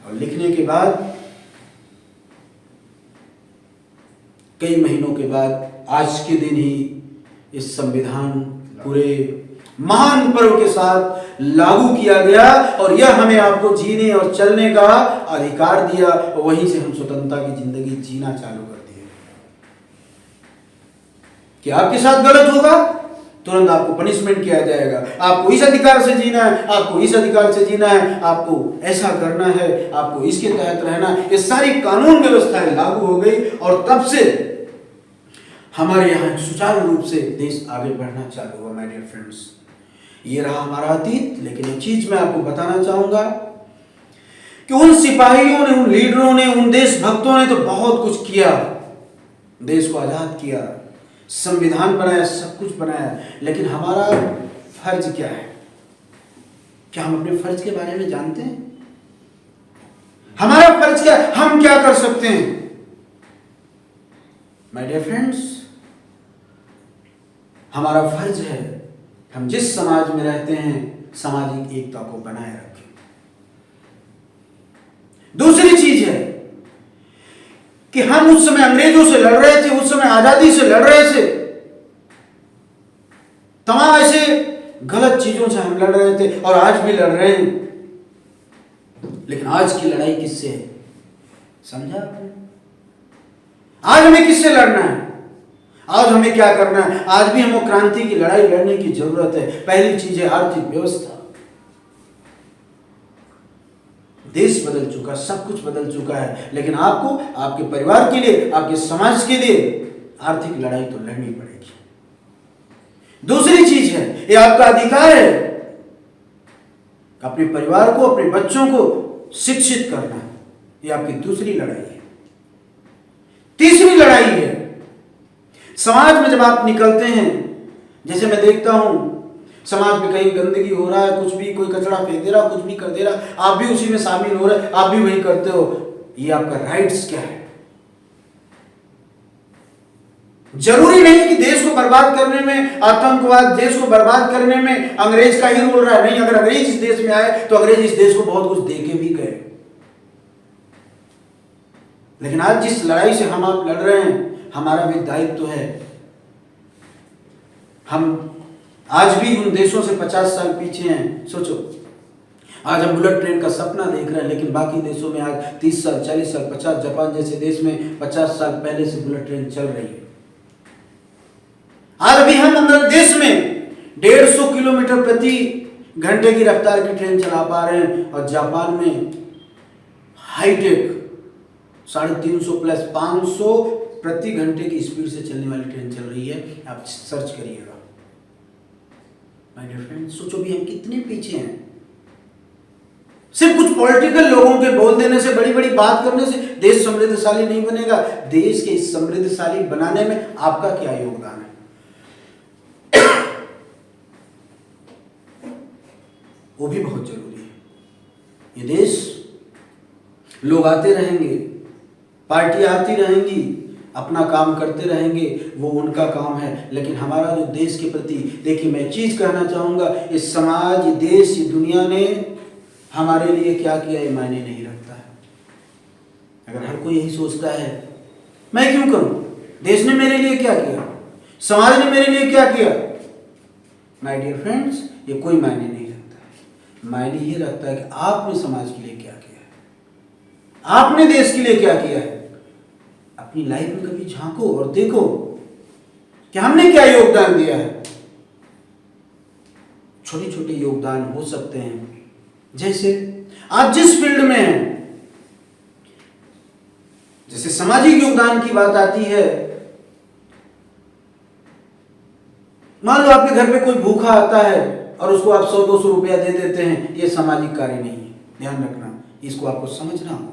और लिखने के बाद कई महीनों के बाद आज के दिन ही इस संविधान पूरे महान पर्व के साथ लागू किया गया और यह हमें आपको जीने और चलने का अधिकार दिया और वहीं से हम स्वतंत्रता की जिंदगी जीना चालू कर दिए। क्या आपके साथ गलत होगा? तुरंत आपको पनिशमेंट किया जाएगा। आपको इस अधिकार से जीना है, आपको इस अधिकार से जीना है, आपको ऐसा करना है, आपको इसके तहत रहना है। ये सारी कानून व्यवस्थाएं लागू हो गई और तब से हमारे यहाँ सुचारू रूप से देश आगे बढ़ना चालू हुआ। माय डियर फ्रेंड्स, ये रहा हमारा अतीत। लेकिन एक चीज मैं आपको बताना चाहूंगा कि उन सिपाहियों ने, उन लीडरों ने, उन देशभक्तों ने तो बहुत कुछ किया, देश को आजाद किया, संविधान बनाया, सब कुछ बनाया। लेकिन हमारा फर्ज क्या है? क्या हम अपने फर्ज के बारे में जानते हैं? हमारा फर्ज क्या है? हम क्या कर सकते हैं? माय डियर फ्रेंड्स, हमारा फर्ज है हम जिस समाज में रहते हैं सामाजिक एकता को बनाए रखें। दूसरी चीज है कि हम उस समय अंग्रेजों से लड़ रहे थे, उस समय आजादी से लड़ रहे थे, तमाम ऐसे गलत चीजों से हम लड़ रहे थे और आज भी लड़ रहे हैं। लेकिन आज की लड़ाई किससे है? समझा आपने? आज हमें किससे लड़ना है? आज हमें क्या करना है? आज भी हमें क्रांति की लड़ाई लड़ने की जरूरत है। पहली चीज है आर्थिक व्यवस्था। देश बदल चुका, सब कुछ बदल चुका है, लेकिन आपको आपके परिवार के लिए, आपके समाज के लिए आर्थिक लड़ाई तो लड़नी पड़ेगी। दूसरी चीज है, ये आपका अधिकार है अपने परिवार को, अपने बच्चों को शिक्षित करना। ये आपकी दूसरी लड़ाई है। तीसरी लड़ाई है समाज में जब आप निकलते हैं, जैसे मैं देखता हूं समाज में कहीं गंदगी हो रहा है, कुछ भी, कोई कचरा फेंक दे रहा, कुछ भी कर दे रहा, आप भी उसी में शामिल हो रहे, आप भी वही करते हो। ये आपका राइट्स क्या है? जरूरी नहीं कि देश को बर्बाद करने में आतंकवाद, देश को बर्बाद करने में अंग्रेज का ही रोल रहा है। नहीं, अगर अंग्रेज इस देश में आए तो अंग्रेज इस देश को बहुत कुछ दे के भी गए। लेकिन आज जिस लड़ाई से हम आप लड़ रहे हैं, हमारा भी दायित्व है। हम आज भी उन देशों से 50 साल पीछे हैं। सोचो, आज हम बुलेट ट्रेन का सपना देख रहे हैं, लेकिन बाकी देशों में आज 30 साल, 40 साल, 50, जापान जैसे देश में 50 साल पहले से बुलेट ट्रेन चल रही है। आज भी हम हमारे देश में 150 किलोमीटर प्रति घंटे की रफ्तार की ट्रेन चला पा रहे हैं, और जापान में हाईटेक 350 प्लस 500 प्रति घंटे की स्पीड से चलने वाली ट्रेन चल रही है। आप सर्च करिएगा। माय डियर फ्रेंड्स, सोचो भी हम कितने पीछे हैं। सिर्फ कुछ पॉलिटिकल लोगों के बोल देने से, बड़ी बड़ी बात करने से देश समृद्धशाली नहीं बनेगा। देश के समृद्धशाली बनाने में आपका क्या योगदान है? वो भी बहुत जरूरी है। ये देश, लोग आते रहेंगे, पार्टियां आती रहेंगी, अपना काम करते रहेंगे, वो उनका काम है। लेकिन हमारा जो देश के प्रति, देखिए मैं चीज कहना चाहूंगा, इस समाज, ये देश, ये दुनिया ने हमारे लिए क्या किया ये मायने नहीं रखता है। अगर हर कोई यही सोचता है मैं क्यों करूं, देश ने मेरे लिए क्या किया, समाज ने मेरे लिए क्या किया, माय डियर फ्रेंड्स, ये कोई मायने नहीं रखता है। मायने ये रखता है कि आपने समाज के लिए क्या किया है, आपने देश के लिए क्या किया है। अपनी लाइफ में कभी झांको और देखो कि हमने क्या योगदान दिया है। छोटे छोटे योगदान हो सकते हैं, जैसे आप जिस फील्ड में हैं, जैसे सामाजिक योगदान की बात आती है, मान लो आपके घर में कोई भूखा आता है और उसको आप 100-200 रुपया दे देते हैं, ये सामाजिक कार्य नहीं है। ध्यान रखना, इसको आपको समझना होगा,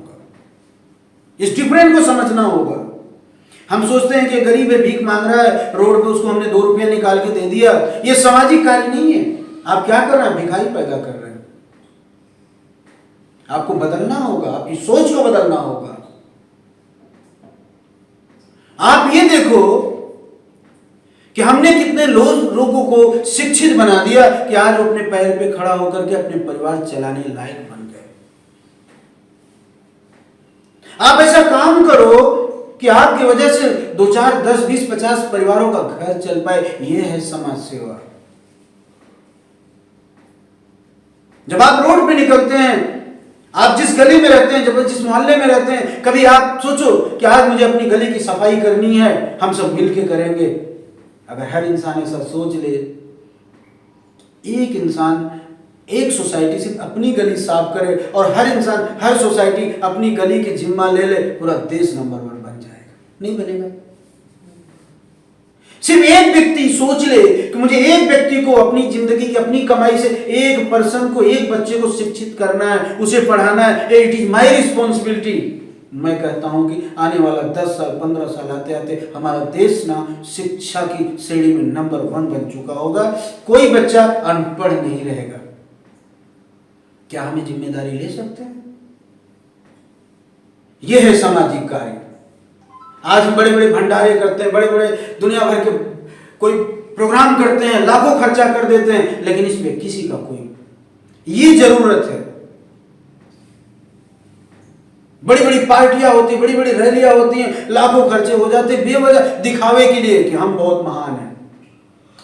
इस डिफरेंस को समझना होगा। हम सोचते हैं कि गरीब है, भीख मांग रहा है रोड पे, उसको हमने 2 रुपया निकाल के दे दिया, ये सामाजिक कार्य नहीं है। आप क्या कर रहे हैं? भिखारी पैदा कर रहे हैं। आपको बदलना होगा, आपकी सोच को बदलना होगा। आप ये देखो कि हमने कितने लोगों को शिक्षित बना दिया कि आज वो अपने पैर पे खड़ा होकर के अपने परिवार चलाने लायक बन गए। आप ऐसा काम करो कि आपकी वजह से 2, 4, 10, 20, 50 परिवारों का घर चल पाए। यह है समाज सेवा। जब आप रोड पे निकलते हैं, आप जिस गली में रहते हैं, जब जिस मोहल्ले में रहते हैं, कभी आप सोचो कि आज मुझे अपनी गली की सफाई करनी है, हम सब मिलके करेंगे। अगर हर इंसान ऐसा सोच ले एक इंसान एक सोसाइटी सिर्फ अपनी गली साफ करे और हर इंसान हर सोसाइटी अपनी गली की जिम्मा ले ले, पूरा देश नंबर 1 बन जाएगा? नहीं बनेगा। सिर्फ एक व्यक्ति सोच ले कि मुझे एक व्यक्ति को अपनी जिंदगी की अपनी कमाई से एक पर्सन को, एक बच्चे को शिक्षित करना है, उसे पढ़ाना है, इट इज माय रिस्पॉन्सिबिलिटी। मैं कहता हूं कि आने वाला 10 साल 15 साल आते आते हमारा देश ना शिक्षा की श्रेणी में नंबर 1 बन चुका होगा। कोई बच्चा अनपढ़ नहीं रहेगा। क्या हमें जिम्मेदारी ले सकते हैं? यह है सामाजिक कार्य। आज हम बड़े बड़े भंडारे करते हैं, बड़े बड़े दुनिया भर के कोई प्रोग्राम करते हैं, लाखों खर्चा कर देते हैं, लेकिन इसमें किसी का कोई ये जरूरत है। बड़ी बड़ी पार्टियां होती, बड़ी बड़ी रैलियां होती हैं, लाखों खर्चे हो जाते हैं बेवजह दिखावे के लिए कि हम बहुत महान हैं,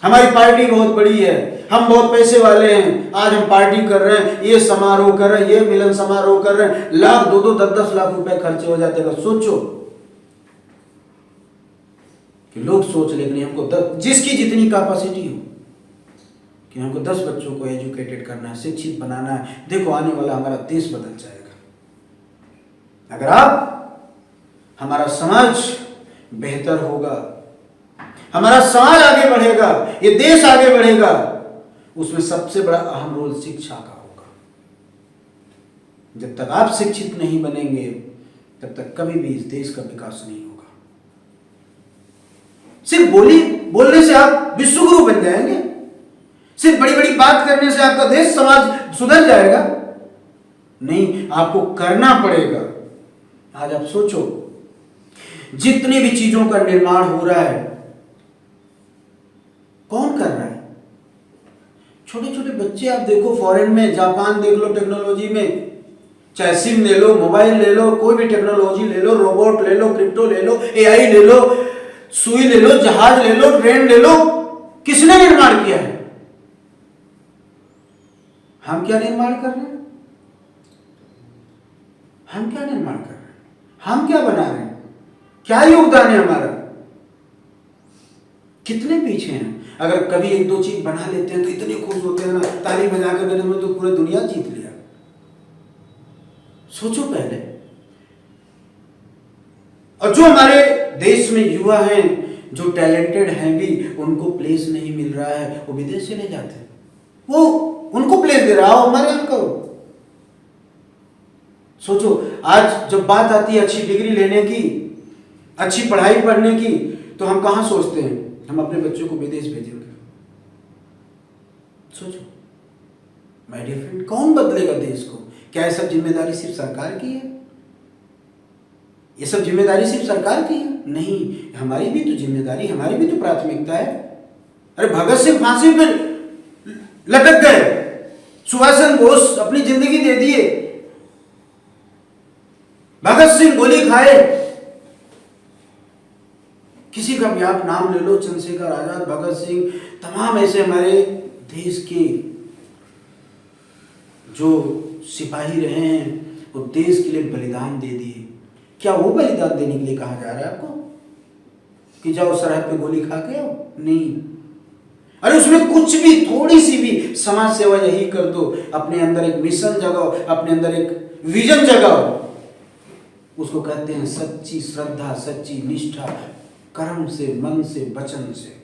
हमारी पार्टी बहुत बड़ी है, हम बहुत पैसे वाले हैं, आज हम पार्टी कर रहे हैं, ये समारोह कर रहे हैं, ये मिलन समारोह कर रहे हैं, लाख 2-2 10-10 लाख रुपए खर्चे हो जाते हैं। सोचो कि लोग सोच ले नहीं, हमको जिसकी जितनी कैपेसिटी हो कि हमको 10 बच्चों को एजुकेटेड करना है, शिक्षित बनाना है, देखो आने वाला हमारा देश बदल जाएगा। अगर हमारा समाज बेहतर होगा, हमारा समाज आगे बढ़ेगा, ये देश आगे बढ़ेगा, उसमें सबसे बड़ा अहम रोल शिक्षा का होगा। जब तक आप शिक्षित नहीं बनेंगे तब तक कभी भी इस देश का विकास नहीं होगा। सिर्फ बोलने से आप विश्वगुरु बन जाएंगे, सिर्फ बड़ी बड़ी बात करने से आपका देश समाज सुधर जाएगा? नहीं, आपको करना पड़ेगा। आज आप सोचो, जितनी भी चीजों का निर्माण हो रहा है, कौन कर रहा है? छोटे छोटे बच्चे आप देखो, फॉरेन में, जापान देख लो, टेक्नोलॉजी में, चाहे सिम ले लो, मोबाइल ले लो, कोई भी टेक्नोलॉजी ले लो, रोबोट ले लो, क्रिप्टो ले लो, एआई ले लो, सुई ले लो, जहाज ले लो, ट्रेन ले लो, किसने निर्माण किया है? हम क्या निर्माण कर रहे हैं? हम क्या निर्माण कर रहे हैं? हम क्या बना रहे हैं? क्या योगदान है हमारा? कितने पीछे हैं? अगर कभी 1-2 चीज बना लेते हैं तो इतने खुश होते हैं ना, ताली बजाकर मेरे में तो पूरी दुनिया जीत लिया। सोचो पहले। और जो हमारे देश में युवा हैं, जो टैलेंटेड हैं भी, उनको प्लेस नहीं मिल रहा है, वो विदेश चले जाते हैं, वो उनको प्लेस दे रहा हो, हमारे यहाँ करो। सोचो, आज जब बात आती है अच्छी डिग्री लेने की, अच्छी पढ़ाई पढ़ने की, तो हम कहां सोचते हैं? हम अपने बच्चों को विदेश भेजेंगे। सोचो माय डियर फ्रेंड, कौन बदलेगा देश को? क्या ये सब जिम्मेदारी सिर्फ सरकार की है? ये सब जिम्मेदारी सिर्फ सरकार की है? नहीं, हमारी भी तो जिम्मेदारी, हमारी भी तो प्राथमिकता है। अरे भगत सिंह फांसी पर लटक गए, सुभाष चंद्र बोस अपनी जिंदगी दे दिए, भगत सिंह गोली खाए, किसी का भी आप नाम ले लो, चंद्रशेखर आजाद, भगत सिंह, तमाम ऐसे हमारे देश के जो सिपाही रहे हैं, वो देश के लिए बलिदान दे दिए। क्या वो बलिदान देने के लिए कहा जा रहा है आपको कि जाओ सरहद पे गोली खा के आओ? नहीं। अरे उसमें कुछ भी, थोड़ी सी भी समाज सेवा यही कर दो, अपने अंदर एक मिशन जगाओ, अपने अंदर एक विजन जगाओ, उसको कहते हैं सच्ची श्रद्धा, सच्ची निष्ठा, कर्म से, मन से, वचन से।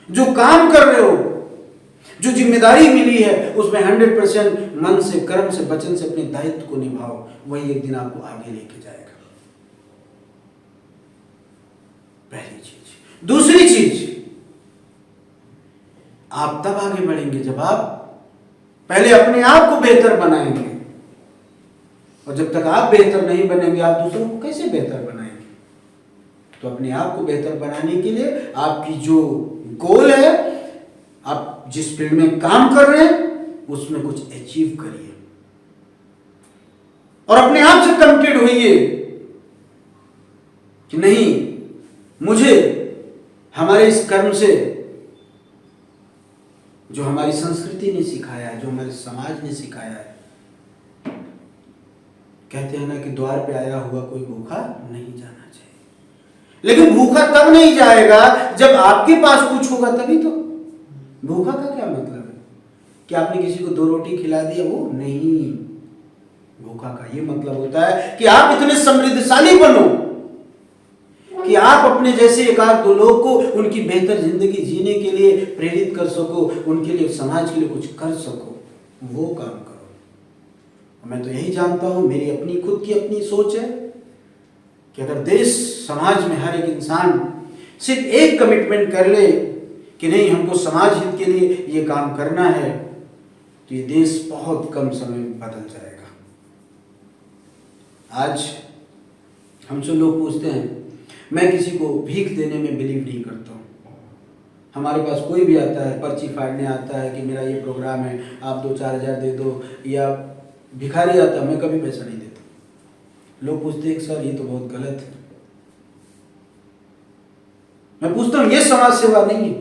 जो काम कर रहे हो, जो जिम्मेदारी मिली है, उसमें 100% मन से, कर्म से, वचन से अपने दायित्व को निभाओ, वही एक दिन आपको आगे लेके जाएगा। पहली चीज। दूसरी चीज, आप तब आगे बढ़ेंगे जब आप पहले अपने आप को बेहतर बनाएंगे, और जब तक आप बेहतर नहीं बनेंगे, आप दूसरों को कैसे बेहतर बनाएंगे? तो अपने आप को बेहतर बनाने के लिए आपकी जो गोल है, आप जिस फील्ड में काम कर रहे हैं, उसमें कुछ अचीव करिए और अपने आप से कमिटेड होइए कि नहीं, मुझे हमारे इस कर्म से, जो हमारी संस्कृति ने सिखाया है, जो हमारे समाज ने सिखाया है, कहते हैं ना कि द्वार पे आया हुआ कोई भूखा नहीं जाना चाहिए। लेकिन भूखा तब नहीं जाएगा जब आपके पास कुछ होगा, तभी तो। भूखा का क्या मतलब है? कि आपने किसी को 2 रोटी खिला दिया, वो नहीं। भूखा का ये मतलब होता है कि आप इतने समृद्धशाली बनो कि आप अपने जैसे 1-2 लोग को उनकी बेहतर जिंदगी जीने के लिए प्रेरित कर सको, उनके लिए, समाज के लिए कुछ कर सको, वो काम करो। मैं तो यही जानता हूं, मेरी अपनी खुद की अपनी सोच है कि अगर देश समाज में हर एक इंसान सिर्फ एक कमिटमेंट कर ले कि नहीं, हमको समाज हित के लिए ये काम करना है, तो ये देश बहुत कम समय में बदल जाएगा। आज हमसे लोग पूछते हैं, मैं किसी को भीख देने में बिलीव नहीं करता हूँ। हमारे पास कोई भी आता है, पर्ची फाड़ने आता है कि मेरा ये प्रोग्राम है, आप 2-4 हज़ार दे दो, या भिखारी आता है, मैं कभी पैसा नहीं देता। लोग पूछते हैं सर ये तो बहुत गलत है। मैं पूछता हूँ ये समाज सेवा नहीं है,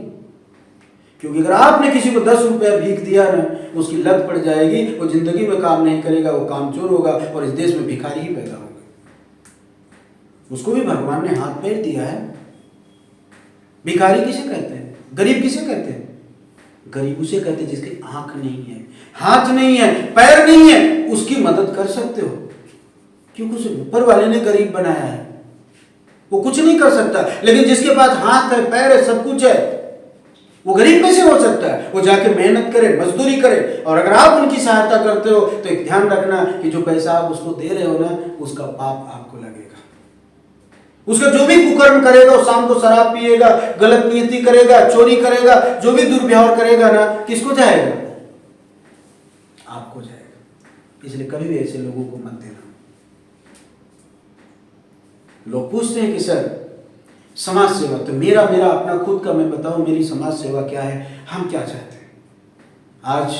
क्योंकि अगर आपने किसी को 10 रुपया भीख दिया ना, उसकी लत पड़ जाएगी, वो जिंदगी में काम नहीं करेगा, वो कामचोर होगा और इस देश में भिखारी ही पैदा होगा। उसको भी भगवान ने हाथ पैर दिया है। भिखारी किसे कहते हैं? गरीब किसे कहते हैं? गरीब उसे कहते हैं जिसकी आंख नहीं है, हाथ नहीं है, पैर नहीं है, उसकी मदद कर सकते हो, क्योंकि उसे ऊपर वाले ने गरीब बनाया है। वो कुछ नहीं कर सकता, लेकिन जिसके पास हाथ है, पैर है, सब कुछ है, वो गरीब कैसे हो सकता है? वो जाके मेहनत करे, मजदूरी करे। और अगर आप उनकी सहायता करते हो तो एक ध्यान रखना कि जो पैसा आप उसको दे रहे हो ना, उसका पाप आपको लगेगा। उसका जो भी कुकर्म करेगा, वो शाम को शराब पिएगा, गलत नीति करेगा, चोरी करेगा, जो भी दुर्व्यवहार करेगा ना, किसको जाएगा? आपको जाएगा। इसलिए कभी भी ऐसे लोगों को मत देना। लोग पूछते हैं कि सर समाज सेवा, तो मेरा अपना खुद का मैं बताऊं, मेरी समाज सेवा क्या है, हम क्या चाहते हैं। आज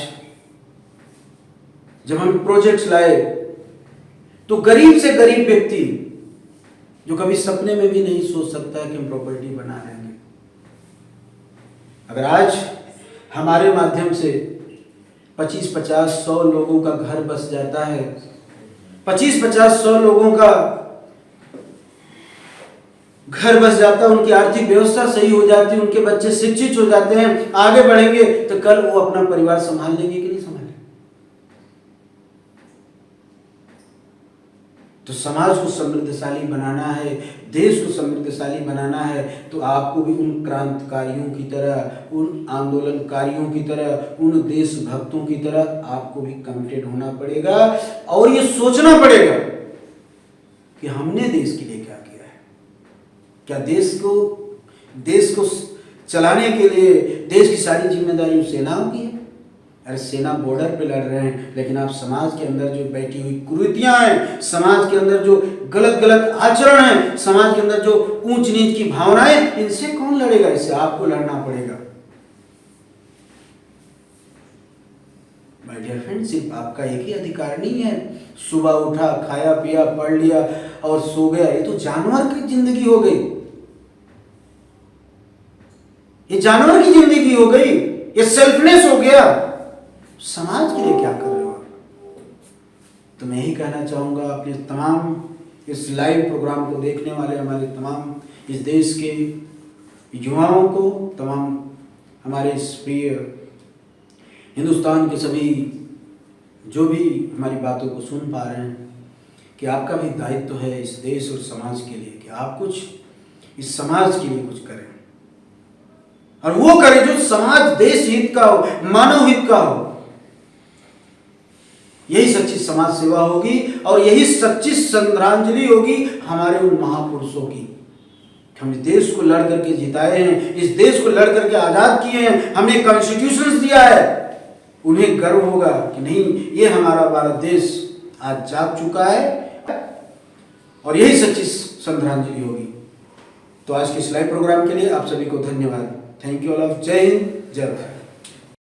जब हम प्रोजेक्ट्स लाए तो गरीब से गरीब व्यक्ति जो कभी सपने में भी नहीं सोच सकता है कि हम प्रॉपर्टी बना लेंगे, अगर आज हमारे माध्यम से 25-50-100 लोगों का घर बस जाता है, 25-50-100 लोगों का घर बस जाता है, उनकी आर्थिक व्यवस्था सही हो जाती है, उनके बच्चे शिक्षित हो जाते हैं, आगे बढ़ेंगे, तो कल वो अपना परिवार संभाल लेंगे कि नहीं संभालेंगे? तो समाज को समृद्धशाली बनाना है, देश को समृद्धशाली बनाना है, तो आपको भी उन क्रांतिकारियों की तरह, उन आंदोलनकारियों की तरह, उन देशभक्तों की तरह आपको भी कमिटेड होना पड़ेगा और ये सोचना पड़ेगा कि हमने देश के लिए क्या किया है। क्या देश को चलाने के लिए देश की सारी जिम्मेदारी सेनाओं की है? अरे सेना बॉर्डर पे लड़ रहे हैं, लेकिन आप समाज के अंदर जो बैठी हुई कुरीतियां हैं, समाज के अंदर जो गलत आचरण है, समाज के अंदर जो ऊंच नीच की भावनाएं, इनसे कौन लड़ेगा? इससे आपको लड़ना पड़ेगा। माय डियर फ्रेंड, सिर्फ आपका एक ही अधिकार नहीं है, सुबह उठा, खाया पिया, पढ़ लिया और सो गया, ये तो जानवर की जिंदगी हो गई, ये जानवर की जिंदगी हो गई, ये सेल्फनेस हो गया। समाज के लिए क्या कर रहे हो आप? तो मैं यही कहना चाहूंगा अपने तमाम इस लाइव प्रोग्राम को देखने वाले हमारे तमाम इस देश के युवाओं को, तमाम हमारे इस प्रिय हिंदुस्तान के सभी जो भी हमारी बातों को सुन पा रहे हैं, कि आपका भी दायित्व है इस देश और समाज के लिए कि आप कुछ इस समाज के लिए कुछ करें, और वो करें जो समाज देश हित का हो, मानव हित का हो। यही सच्ची समाज सेवा होगी और यही सच्ची श्रद्धांजलि होगी हमारे उन महापुरुषों की। हम इस देश को लड़ करके जिताए हैं, इस देश को लड़ करके आजाद किए हैं, हमने कॉन्स्टिट्यूशन दिया है। उन्हें गर्व होगा कि नहीं, ये हमारा भारत देश आज जाग चुका है, और यही सच्ची श्रद्धांजलि होगी। तो आज के इस लाइव प्रोग्राम के लिए आप सभी को धन्यवाद। Thank you all of. जय हिंद, जय भारत।